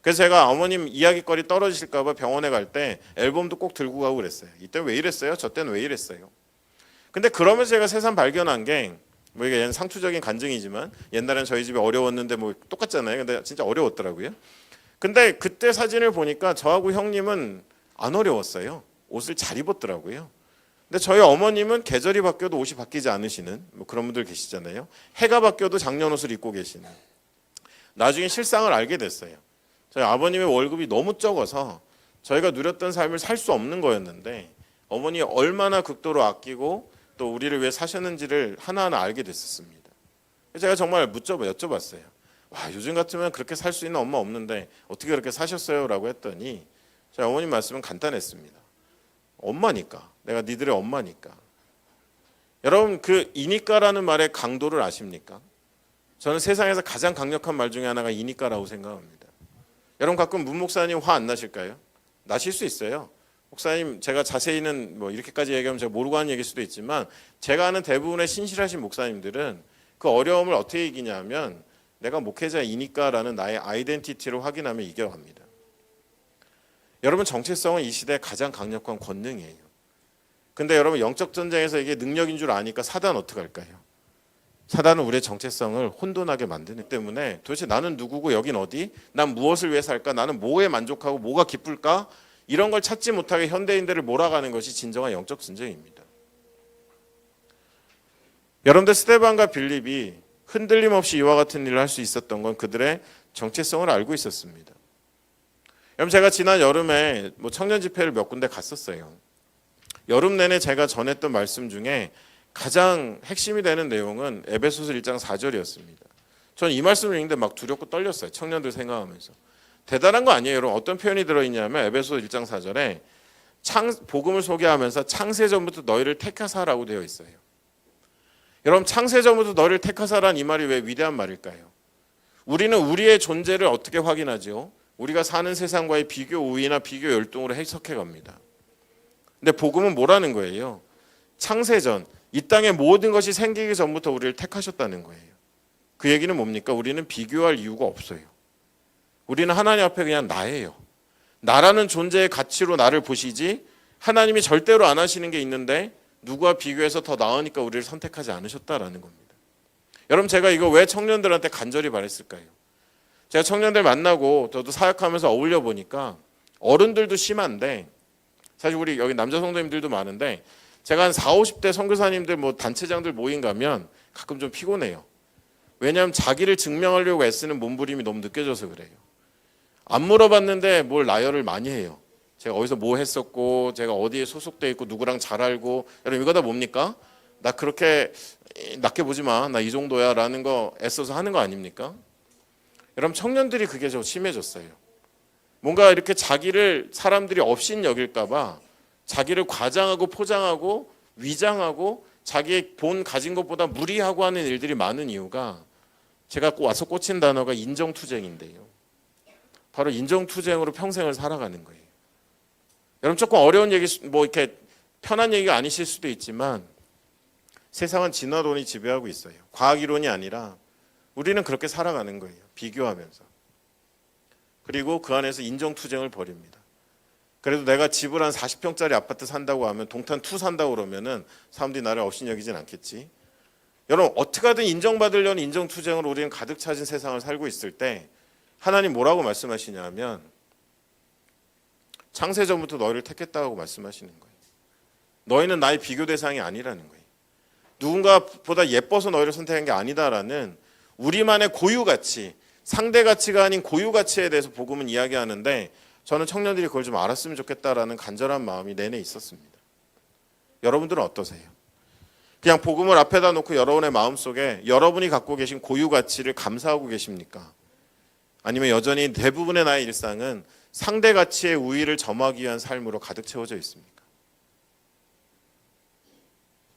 그래서 제가 어머님 이야기거리 떨어지실까 봐 병원에 갈 때 앨범도 꼭 들고 가고 그랬어요. 이때 왜 이랬어요? 저 때는 왜 이랬어요? 근데 그러면서 제가 새삼 발견한 게 뭐 이게 상투적인 간증이지만 옛날엔 저희 집이 어려웠는데 뭐 똑같잖아요. 근데 진짜 어려웠더라고요. 근데 그때 사진을 보니까 저하고 형님은 안 어려웠어요. 옷을 잘 입었더라고요. 근데 저희 어머님은 계절이 바뀌어도 옷이 바뀌지 않으시는 뭐 그런 분들 계시잖아요. 해가 바뀌어도 작년 옷을 입고 계시는. 나중에 실상을 알게 됐어요. 저희 아버님의 월급이 너무 적어서 저희가 누렸던 삶을 살 수 없는 거였는데 어머니 얼마나 극도로 아끼고 또 우리를 위해 사셨는지를 하나하나 알게 됐었습니다. 제가 정말 여쭤봤어요. 와, 요즘 같으면 그렇게 살 수 있는 엄마 없는데 어떻게 그렇게 사셨어요? 라고 했더니 저희 어머님 말씀은 간단했습니다. 엄마니까. 내가 니들의 엄마니까. 여러분 그 이니까라는 말의 강도를 아십니까? 저는 세상에서 가장 강력한 말 중에 하나가 이니까라고 생각합니다. 여러분 가끔 문 목사님 화 안 나실까요? 나실 수 있어요. 목사님 제가 자세히는 뭐 이렇게까지 얘기하면 제가 모르고 하는 얘기일 수도 있지만 제가 아는 대부분의 신실하신 목사님들은 그 어려움을 어떻게 이기냐면 내가 목회자이니까라는 나의 아이덴티티를 확인하면 이겨갑니다. 여러분 정체성은 이 시대의 가장 강력한 권능이에요. 근데 여러분 영적 전쟁에서 이게 능력인 줄 아니까 사단 어떻게 할까요? 사단은 우리의 정체성을 혼돈하게 만드기 때문에 도대체 나는 누구고 여긴 어디? 난 무엇을 위해 살까? 나는 뭐에 만족하고 뭐가 기쁠까? 이런 걸 찾지 못하게 현대인들을 몰아가는 것이 진정한 영적 전쟁입니다. 여러분들 스데반과 빌립이 흔들림 없이 이와 같은 일을 할 수 있었던 건 그들의 정체성을 알고 있었습니다. 여러분 제가 지난 여름에 청년 집회를 몇 군데 갔었어요. 여름 내내 제가 전했던 말씀 중에 가장 핵심이 되는 내용은 에베소서 1장 4절이었습니다. 저는 이 말씀을 읽는데 막 두렵고 떨렸어요. 청년들 생각하면서. 대단한 거 아니에요. 여러분 어떤 표현이 들어있냐면 에베소서 1장 4절에 복음을 소개하면서 창세전부터 너희를 택하사라고 되어 있어요. 여러분 창세전부터 너희를 택하사라는 이 말이 왜 위대한 말일까요? 우리는 우리의 존재를 어떻게 확인하죠? 우리가 사는 세상과의 비교 우위나 비교 열등으로 해석해 갑니다. 근데 복음은 뭐라는 거예요? 창세전, 이 땅의 모든 것이 생기기 전부터 우리를 택하셨다는 거예요. 그 얘기는 뭡니까? 우리는 비교할 이유가 없어요. 우리는 하나님 앞에 그냥 나예요. 나라는 존재의 가치로 나를 보시지 하나님이 절대로 안 하시는 게 있는데 누구와 비교해서 더 나으니까 우리를 선택하지 않으셨다라는 겁니다. 여러분, 제가 이거 왜 청년들한테 간절히 바랬을까요? 제가 청년들 만나고 저도 사역하면서 어울려 보니까 어른들도 심한데, 사실 우리 여기 남자 성도님들도 많은데 제가 한 40, 50대 선교사님들 뭐 단체장들 모임 가면 가끔 좀 피곤해요. 왜냐하면 자기를 증명하려고 애쓰는 몸부림이 너무 느껴져서 그래요. 안 물어봤는데 뭘 나열을 많이 해요. 제가 어디서 뭐 했었고, 제가 어디에 소속돼 있고, 누구랑 잘 알고. 여러분, 이거 다 뭡니까? 나 그렇게 낮게 보지 마, 나 이 정도야 라는 거 애써서 하는 거 아닙니까? 여러분, 청년들이 그게 좀 심해졌어요. 뭔가 이렇게 자기를 사람들이 업신 여길까 봐 자기를 과장하고 포장하고 위장하고 자기의 본 가진 것보다 무리하고 하는 일들이 많은 이유가, 제가 와서 꽂힌 단어가 인정투쟁인데요. 바로 인정투쟁으로 평생을 살아가는 거예요. 여러분, 조금 어려운 얘기, 뭐 이렇게 편한 얘기가 아니실 수도 있지만 세상은 진화론이 지배하고 있어요. 과학이론이 아니라 우리는 그렇게 살아가는 거예요. 비교하면서. 그리고 그 안에서 인정투쟁을 벌입니다. 그래도 내가 집을 한 40평짜리 아파트 산다고 하면, 동탄 2 산다고 그러면은 사람들이 나를 업신여기진 않겠지. 여러분, 어떻게 하든 인정받으려는 인정투쟁으로 우리는 가득 차진 세상을 살고 있을 때 하나님 뭐라고 말씀하시냐면, 창세전부터 너희를 택했다고 말씀하시는 거예요. 너희는 나의 비교 대상이 아니라는 거예요. 누군가보다 예뻐서 너희를 선택한 게 아니다라는 우리만의 고유가치, 상대가치가 아닌 고유가치에 대해서 복음은 이야기하는데, 저는 청년들이 그걸 좀 알았으면 좋겠다라는 간절한 마음이 내내 있었습니다. 여러분들은 어떠세요? 그냥 복음을 앞에다 놓고 여러분의 마음속에 여러분이 갖고 계신 고유가치를 감사하고 계십니까? 아니면 여전히 대부분의 나의 일상은 상대가치의 우위를 점하기 위한 삶으로 가득 채워져 있습니까?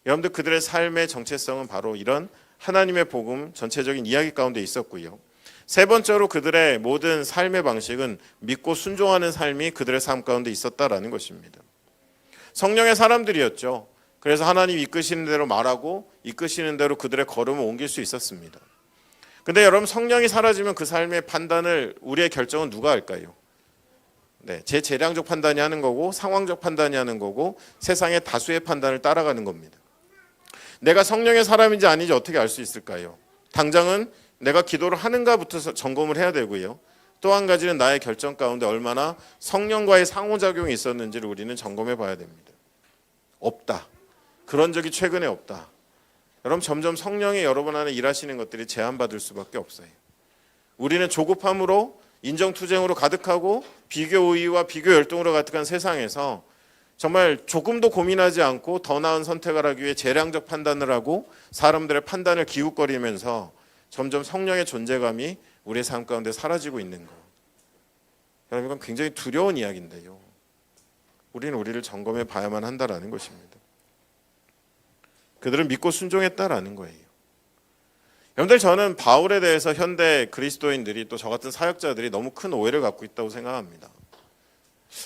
여러분들, 그들의 삶의 정체성은 바로 이런 하나님의 복음 전체적인 이야기 가운데 있었고요. 세 번째로 그들의 모든 삶의 방식은 믿고 순종하는 삶이 그들의 삶 가운데 있었다라는 것입니다. 성령의 사람들이었죠. 그래서 하나님 이끄시는 대로 말하고 이끄시는 대로 그들의 걸음을 옮길 수 있었습니다. 근데 여러분, 성령이 사라지면 그 삶의 판단을, 우리의 결정은 누가 할까요? 네, 제 재량적 판단이 하는 거고, 상황적 판단이 하는 거고, 세상의 다수의 판단을 따라가는 겁니다. 내가 성령의 사람인지 아닌지 어떻게 알 수 있을까요? 당장은 내가 기도를 하는가부터 점검을 해야 되고요. 또 한 가지는 나의 결정 가운데 얼마나 성령과의 상호작용이 있었는지를 우리는 점검해 봐야 됩니다. 없다. 그런 적이 최근에 없다. 여러분, 점점 성령이 여러분 안에 일하시는 것들이 제한받을 수밖에 없어요. 우리는 조급함으로 인정투쟁으로 가득하고 비교의와 비교열등으로 가득한 세상에서 정말 조금도 고민하지 않고 더 나은 선택을 하기 위해 재량적 판단을 하고 사람들의 판단을 기웃거리면서 점점 성령의 존재감이 우리의 삶 가운데 사라지고 있는 것. 여러분, 이건 굉장히 두려운 이야기인데요. 우리는 우리를 점검해 봐야만 한다라는 것입니다. 그들은 믿고 순종했다라는 거예요. 여러분들, 저는 바울에 대해서 현대 그리스도인들이, 또 저 같은 사역자들이 너무 큰 오해를 갖고 있다고 생각합니다.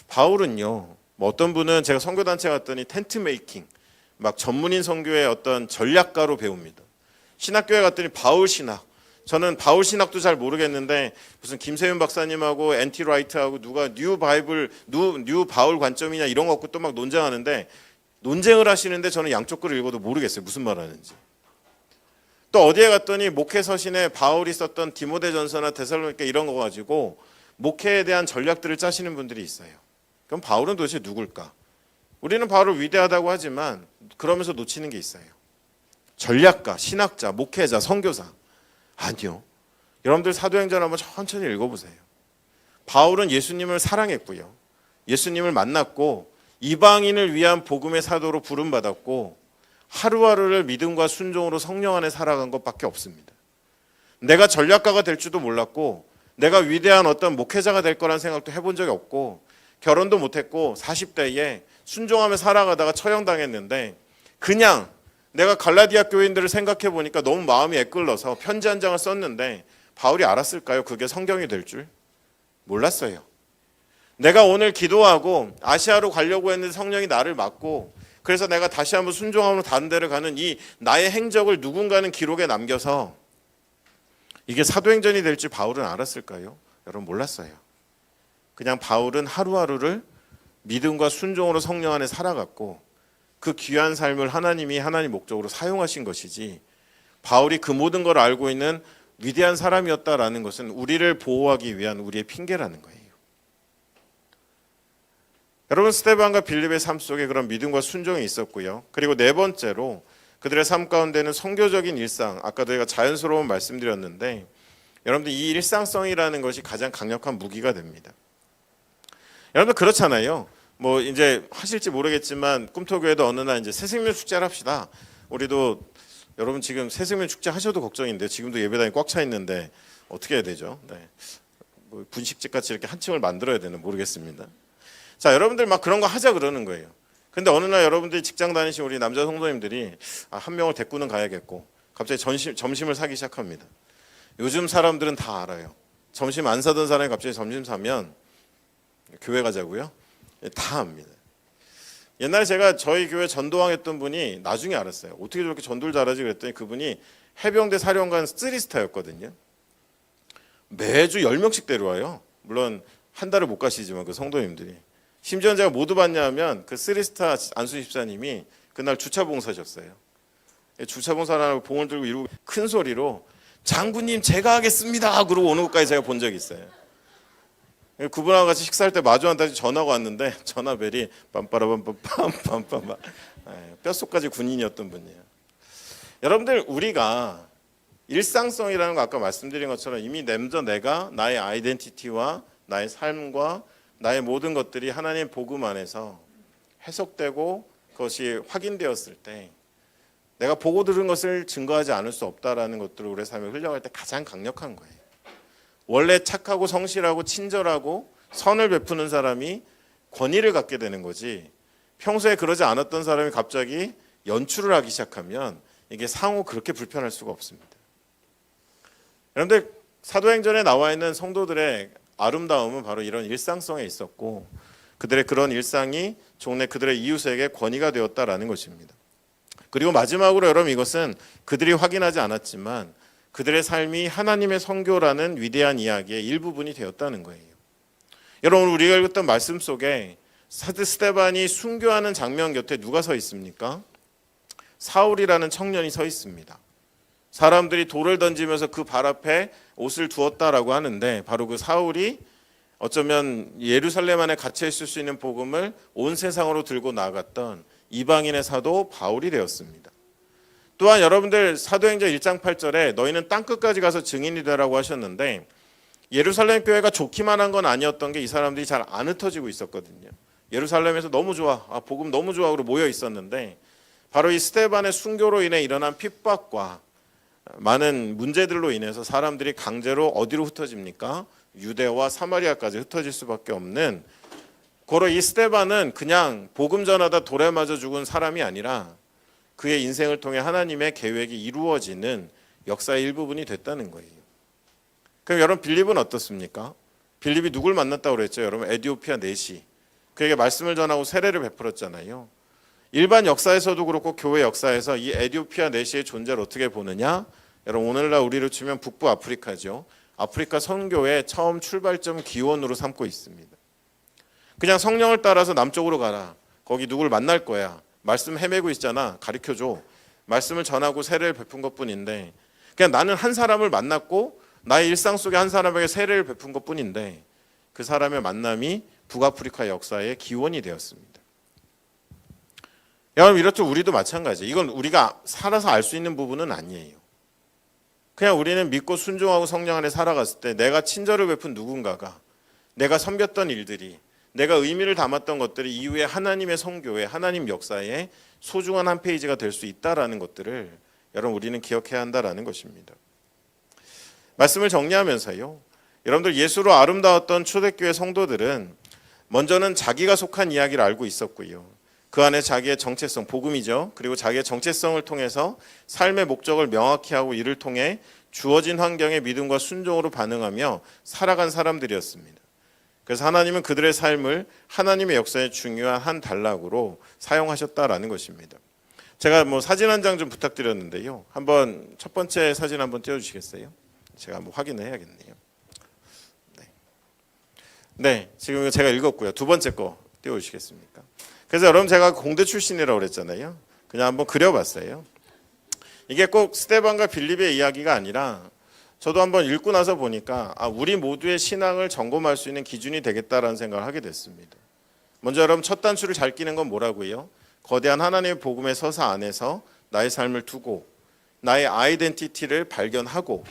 바울은요, 뭐 어떤 분은, 제가 선교단체 갔더니 텐트 메이킹, 막 전문인 선교의 어떤 전략가로 배웁니다. 신학교에 갔더니 바울 신학, 저는 바울 신학도 잘 모르겠는데 무슨 김세윤 박사님하고 엔티 라이트하고 누가 뉴 바울 관점이냐 이런 거 갖고 또 막 논쟁하는데, 논쟁을 하시는데 저는 양쪽 글을 읽어도 모르겠어요, 무슨 말 하는지. 또 어디에 갔더니 목회 서신에 바울이 썼던 디모데전서나 데살로니가 이런 거 가지고 목회에 대한 전략들을 짜시는 분들이 있어요. 그럼 바울은 도대체 누굴까? 우리는 바울을 위대하다고 하지만 그러면서 놓치는 게 있어요. 전략가, 신학자, 목회자, 선교사. 아니요. 여러분들 사도행전 한번 천천히 읽어보세요. 바울은 예수님을 사랑했고요. 예수님을 만났고 이방인을 위한 복음의 사도로 부름받았고 하루하루를 믿음과 순종으로 성령 안에 살아간 것밖에 없습니다. 내가 전략가가 될 줄도 몰랐고 내가 위대한 어떤 목회자가 될 거란 생각도 해본 적이 없고 결혼도 못했고 40대에 순종하며 살아가다가 처형당했는데, 그냥 내가 갈라디아 교인들을 생각해 보니까 너무 마음이 애끓러서 편지 한 장을 썼는데, 바울이 알았을까요? 그게 성경이 될 줄? 몰랐어요. 내가 오늘 기도하고 아시아로 가려고 했는데 성령이 나를 막고, 그래서 내가 다시 한번 순종함으로 다른 데를 가는 이 나의 행적을 누군가는 기록에 남겨서 이게 사도행전이 될 줄 바울은 알았을까요? 여러분, 몰랐어요. 그냥 바울은 하루하루를 믿음과 순종으로 성령 안에 살아갔고 그 귀한 삶을 하나님이 하나님 목적으로 사용하신 것이지, 바울이 그 모든 걸 알고 있는 위대한 사람이었다라는 것은 우리를 보호하기 위한 우리의 핑계라는 거예요. 여러분, 스데반과 빌립의 삶 속에 그런 믿음과 순종이 있었고요. 그리고 네 번째로 그들의 삶 가운데는 선교적인 일상, 아까도 제가 자연스러운 말씀드렸는데, 여러분들 이 일상성이라는 것이 가장 강력한 무기가 됩니다. 여러분들 그렇잖아요. 뭐 이제 하실지 모르겠지만 꿈토교회도 어느 날 이제 새생명 축제를 합시다. 우리도 여러분 지금 새생명 축제 하셔도 걱정인데 지금도 예배당이 꽉 차 있는데 어떻게 해야 되죠? 네. 뭐 분식집 같이 이렇게 한 층을 만들어야 되는 모르겠습니다. 자, 여러분들 막 그런 거 하자 그러는 거예요. 근데 어느 날 여러분들이 직장 다니신 우리 남자 성도님들이 한 명을 데리고는 가야겠고 갑자기 점심을 사기 시작합니다. 요즘 사람들은 다 알아요. 점심 안 사던 사람이 갑자기 점심 사면 교회 가자고요? 다 압니다. 옛날에 제가 저희 교회 전도왕 했던 분이 나중에 알았어요. 어떻게 저렇게 전도를 잘하지 그랬더니 그분이 해병대 사령관 3스타였거든요. 매주 10명씩 데려와요. 물론 한 달을 못 가시지만 그 성도님들이. 심지어 제가 뭐 받냐면 그 3스타 안수 집사님이 그날 주차봉사셨어요. 주차봉사라고 봉을 들고 이러고 큰 소리로 장군님 제가 하겠습니다 그러고 오는 것까지 제가 본 적이 있어요. 그분하고 같이 식사할 때 마주한다 전화가 왔는데 전화벨이 빰빠라빰빰빰빰빰 뼛속까지 군인이었던 분이에요. 여러분들 우리가 일상성이라는 거 아까 말씀드린 것처럼 이미 먼저 내가 나의 아이덴티티와 나의 삶과 나의 모든 것들이 하나님의 복음 안에서 해석되고 그것이 확인되었을 때 내가 보고 들은 것을 증거하지 않을 수 없다라는 것들을 우리의 삶에 흘려갈 때 가장 강력한 거예요. 원래 착하고 성실하고 친절하고 선을 베푸는 사람이 권위를 갖게 되는 거지, 평소에 그러지 않았던 사람이 갑자기 연출을 하기 시작하면 이게 상호 그렇게 불편할 수가 없습니다. 여러분들 사도행전에 나와 있는 성도들의 아름다움은 바로 이런 일상성에 있었고 그들의 그런 일상이 종래 그들의 이웃에게 권위가 되었다라는 것입니다. 그리고 마지막으로 여러분 이것은 그들이 확인하지 않았지만 그들의 삶이 하나님의 선교라는 위대한 이야기의 일부분이 되었다는 거예요. 여러분 우리가 읽었던 말씀 속에 스데반이 순교하는 장면 곁에 누가 서 있습니까? 사울이라는 청년이 서 있습니다. 사람들이 돌을 던지면서 그 발 앞에 옷을 두었다라고 하는데 바로 그 사울이 어쩌면 예루살렘 안에 갇혀 있을 수 있는 복음을 온 세상으로 들고 나아갔던 이방인의 사도 바울이 되었습니다. 또한 여러분들 사도행전 1장 8절에 너희는 땅끝까지 가서 증인이 되라고 하셨는데 예루살렘 교회가 좋기만 한 건 아니었던 게 이 사람들이 잘 안 흩어지고 있었거든요. 예루살렘에서 너무 좋아, 복음 너무 좋아 그러고 모여 있었는데 바로 이 스데반의 순교로 인해 일어난 핍박과 많은 문제들로 인해서 사람들이 강제로 어디로 흩어집니까? 유대와 사마리아까지 흩어질 수밖에 없는, 고로 이 스데반은 그냥 복음 전하다 돌에 맞아 죽은 사람이 아니라 그의 인생을 통해 하나님의 계획이 이루어지는 역사의 일부분이 됐다는 거예요. 그럼 여러분 빌립은 어떻습니까? 빌립이 누굴 만났다고 그랬죠? 여러분 에디오피아 내시, 그에게 말씀을 전하고 세례를 베풀었잖아요. 일반 역사에서도 그렇고 교회 역사에서 이 에디오피아 내시의 존재를 어떻게 보느냐? 여러분 오늘날 우리로 치면 북부 아프리카죠. 아프리카 선교의 처음 출발점 기원으로 삼고 있습니다. 그냥 성령을 따라서 남쪽으로 가라. 거기 누굴 만날 거야. 말씀 헤매고 있잖아. 가르쳐줘. 말씀을 전하고 세례를 베푼 것뿐인데 그냥 나는 한 사람을 만났고 나의 일상 속에 한 사람에게 세례를 베푼 것뿐인데 그 사람의 만남이 북아프리카 역사의 기원이 되었습니다. 여러분 이렇죠. 우리도 마찬가지예요. 이건 우리가 살아서 알 수 있는 부분은 아니에요. 그냥 우리는 믿고 순종하고 성령 안에 살아갔을 때 내가 친절을 베푼 누군가가, 내가 섬겼던 일들이, 내가 의미를 담았던 것들이 이후에 하나님의 선교에, 하나님 역사에 소중한 한 페이지가 될 수 있다라는 것들을 여러분 우리는 기억해야 한다라는 것입니다. 말씀을 정리하면서요, 여러분들 예수로 아름다웠던 초대교회 성도들은 먼저는 자기가 속한 이야기를 알고 있었고요. 그 안에 자기의 정체성, 복음이죠. 그리고 자기의 정체성을 통해서 삶의 목적을 명확히 하고 이를 통해 주어진 환경에 믿음과 순종으로 반응하며 살아간 사람들이었습니다. 그래서 하나님은 그들의 삶을 하나님의 역사의 중요한 한 단락으로 사용하셨다라는 것입니다. 제가 사진 한 장 좀 부탁드렸는데요. 한번 첫 번째 사진 한번 띄워주시겠어요? 제가 한번 확인을 해야겠네요. 네, 지금 제가 읽었고요. 두 번째 거 띄워주시겠습니까? 그래서 여러분 제가 공대 출신이라고 그랬잖아요. 그냥 한번 그려봤어요. 이게 꼭 스데반과 빌립의 이야기가 아니라 저도 한번 읽고 나서 보니까 우리 모두의 신앙을 점검할 수 있는 기준이 되겠다라는 생각을 하게 됐습니다. 먼저 여러분 첫 단추를 잘 끼는 건 뭐라고요? 거대한 하나님의 복음의 서사 안에서 나의 삶을 두고 나의 아이덴티티를 발견하고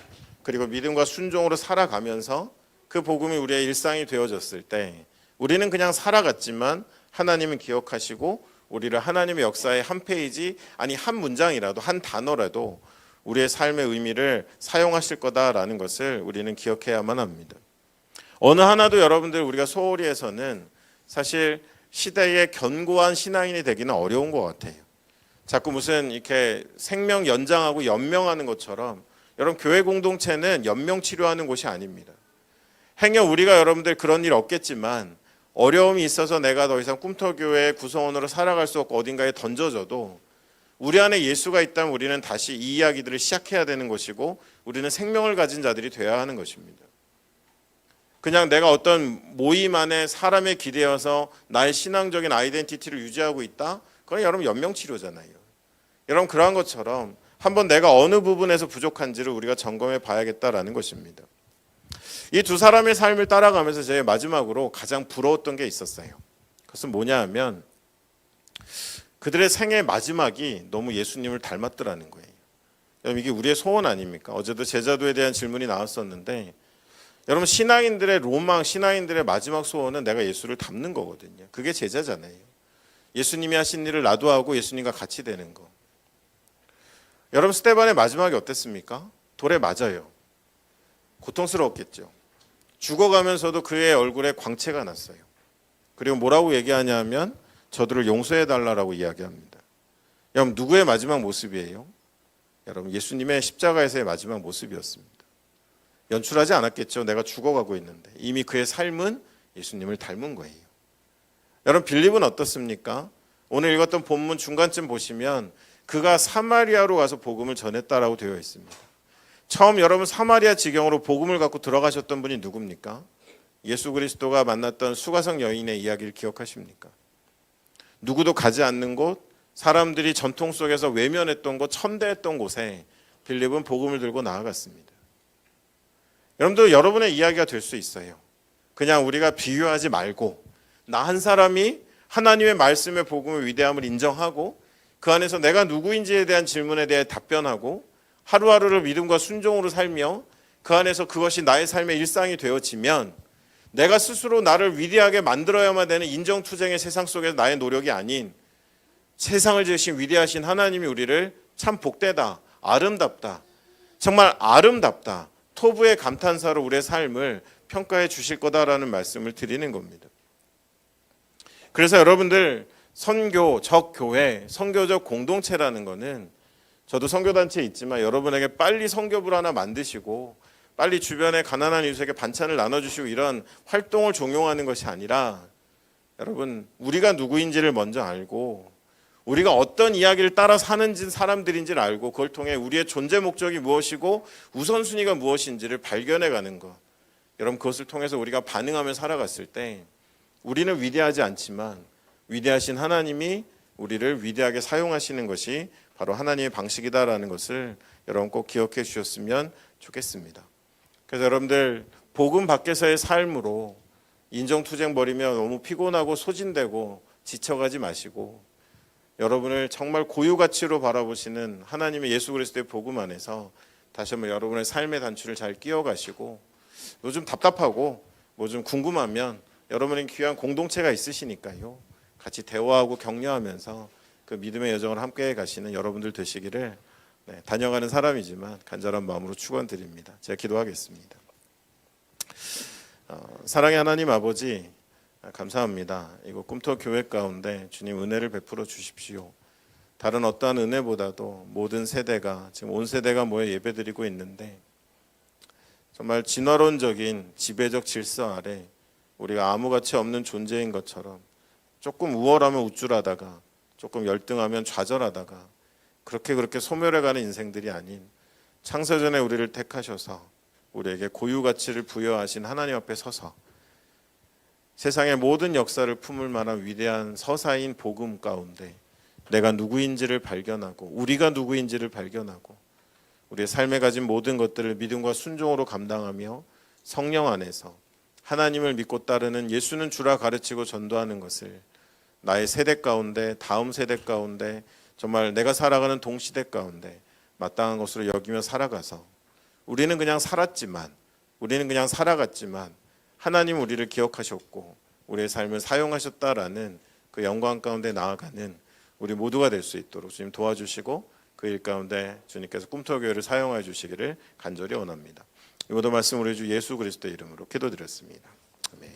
그리고 믿음과 순종으로 살아가면서 그 복음이 우리의 일상이 되어졌을 때 우리는 그냥 살아갔지만 하나님은 기억하시고 우리를 하나님의 역사의 한 페이지 아니 한 문장이라도 한 단어라도 우리의 삶의 의미를 사용하실 거다라는 것을 우리는 기억해야만 합니다. 어느 하나도 여러분들 우리가 소홀히 해서는 사실 시대의 견고한 신앙인이 되기는 어려운 것 같아요. 자꾸 무슨 이렇게 생명 연장하고 연명하는 것처럼 여러분 교회 공동체는 연명 치료하는 곳이 아닙니다. 행여 우리가 여러분들 그런 일 없겠지만 어려움이 있어서 내가 더 이상 꿈터교회 구성원으로 살아갈 수 없고 어딘가에 던져져도 우리 안에 예수가 있다면 우리는 다시 이 이야기들을 시작해야 되는 것이고 우리는 생명을 가진 자들이 되어야 하는 것입니다. 그냥 내가 어떤 모임 안에 사람에 기대어서 나의 신앙적인 아이덴티티를 유지하고 있다? 그건 여러분 연명치료잖아요. 여러분 그러한 것처럼 한번 내가 어느 부분에서 부족한지를 우리가 점검해 봐야겠다라는 것입니다. 이 두 사람의 삶을 따라가면서 제 마지막으로 가장 부러웠던 게 있었어요. 그것은 뭐냐 하면 그들의 생애 마지막이 너무 예수님을 닮았더라는 거예요. 여러분 이게 우리의 소원 아닙니까? 어제도 제자도에 대한 질문이 나왔었는데 여러분 신앙인들의 로망, 신앙인들의 마지막 소원은 내가 예수를 닮는 거거든요. 그게 제자잖아요. 예수님이 하신 일을 나도 하고 예수님과 같이 되는 거. 여러분 스데반의 마지막이 어땠습니까? 돌에 맞아요. 고통스러웠겠죠. 죽어가면서도 그의 얼굴에 광채가 났어요. 그리고 뭐라고 얘기하냐 하면 저들을 용서해달라고 이야기합니다. 여러분 누구의 마지막 모습이에요? 여러분 예수님의 십자가에서의 마지막 모습이었습니다. 연출하지 않았겠죠. 내가 죽어가고 있는데 이미 그의 삶은 예수님을 닮은 거예요. 여러분 빌립은 어떻습니까? 오늘 읽었던 본문 중간쯤 보시면 그가 사마리아로 가서 복음을 전했다라고 되어 있습니다. 처음 여러분 사마리아 지경으로 복음을 갖고 들어가셨던 분이 누굽니까? 예수 그리스도가 만났던 수가성 여인의 이야기를 기억하십니까? 누구도 가지 않는 곳, 사람들이 전통 속에서 외면했던 곳, 천대했던 곳에 빌립은 복음을 들고 나아갔습니다. 여러분도 여러분의 이야기가 될 수 있어요. 그냥 우리가 비교하지 말고 나 한 사람이 하나님의 말씀의 복음의 위대함을 인정하고 그 안에서 내가 누구인지에 대한 질문에 대해 답변하고 하루하루를 믿음과 순종으로 살며 그 안에서 그것이 나의 삶의 일상이 되어지면 내가 스스로 나를 위대하게 만들어야만 되는 인정투쟁의 세상 속에서 나의 노력이 아닌 세상을 지으신 위대하신 하나님이 우리를 참 복되다, 아름답다, 정말 아름답다, 토부의 감탄사로 우리의 삶을 평가해 주실 거다라는 말씀을 드리는 겁니다. 그래서 여러분들 선교적 교회, 선교적 공동체라는 거는 저도 선교단체에 있지만 여러분에게 빨리 선교부를 하나 만드시고 빨리 주변에 가난한 이웃에게 반찬을 나눠주시고 이런 활동을 종용하는 것이 아니라 여러분 우리가 누구인지를 먼저 알고 우리가 어떤 이야기를 따라 사는 사람들인지를 알고 그걸 통해 우리의 존재 목적이 무엇이고 우선순위가 무엇인지를 발견해가는 것. 여러분 그것을 통해서 우리가 반응하며 살아갔을 때 우리는 위대하지 않지만 위대하신 하나님이 우리를 위대하게 사용하시는 것이 바로 하나님의 방식이다라는 것을 여러분 꼭 기억해 주셨으면 좋겠습니다. 그래서 여러분들 복음 밖에서의 삶으로 인정투쟁 벌이며 너무 피곤하고 소진되고 지쳐가지 마시고 여러분을 정말 고유가치로 바라보시는 하나님의 예수 그리스도의 복음 안에서 다시 한번 여러분의 삶의 단추를 잘 끼워가시고 요즘 답답하고 뭐 좀 궁금하면 여러분의 귀한 공동체가 있으시니까요. 같이 대화하고 격려하면서 그 믿음의 여정을 함께 가시는 여러분들 되시기를 다녀가는 사람이지만 간절한 마음으로 축원드립니다. 제가 기도하겠습니다. 사랑의 하나님 아버지 감사합니다. 이곳 꿈터 교회 가운데 주님 은혜를 베풀어 주십시오. 다른 어떠한 은혜보다도 모든 세대가 지금 온 세대가 모여 예배드리고 있는데 정말 진화론적인 지배적 질서 아래 우리가 아무 가치 없는 존재인 것처럼 조금 우월하면 우쭐하다가 조금 열등하면 좌절하다가 그렇게 소멸해가는 인생들이 아닌 창세전에 우리를 택하셔서 우리에게 고유 가치를 부여하신 하나님 앞에 서서 세상의 모든 역사를 품을 만한 위대한 서사인 복음 가운데 내가 누구인지를 발견하고 우리가 누구인지를 발견하고 우리의 삶에 가진 모든 것들을 믿음과 순종으로 감당하며 성령 안에서 하나님을 믿고 따르는 예수는 주라 가르치고 전도하는 것을 나의 세대 가운데 다음 세대 가운데 정말 내가 살아가는 동시대 가운데 마땅한 것으로 여기며 살아가서 우리는 그냥 살았지만 우리는 그냥 살아갔지만 하나님 우리를 기억하셨고 우리의 삶을 사용하셨다라는 그 영광 가운데 나아가는 우리 모두가 될 수 있도록 주님 도와주시고 그 일 가운데 주님께서 꿈터교회를 사용하여 주시기를 간절히 원합니다. 이 모든 말씀 우리 주 예수 그리스도의 이름으로 기도드렸습니다.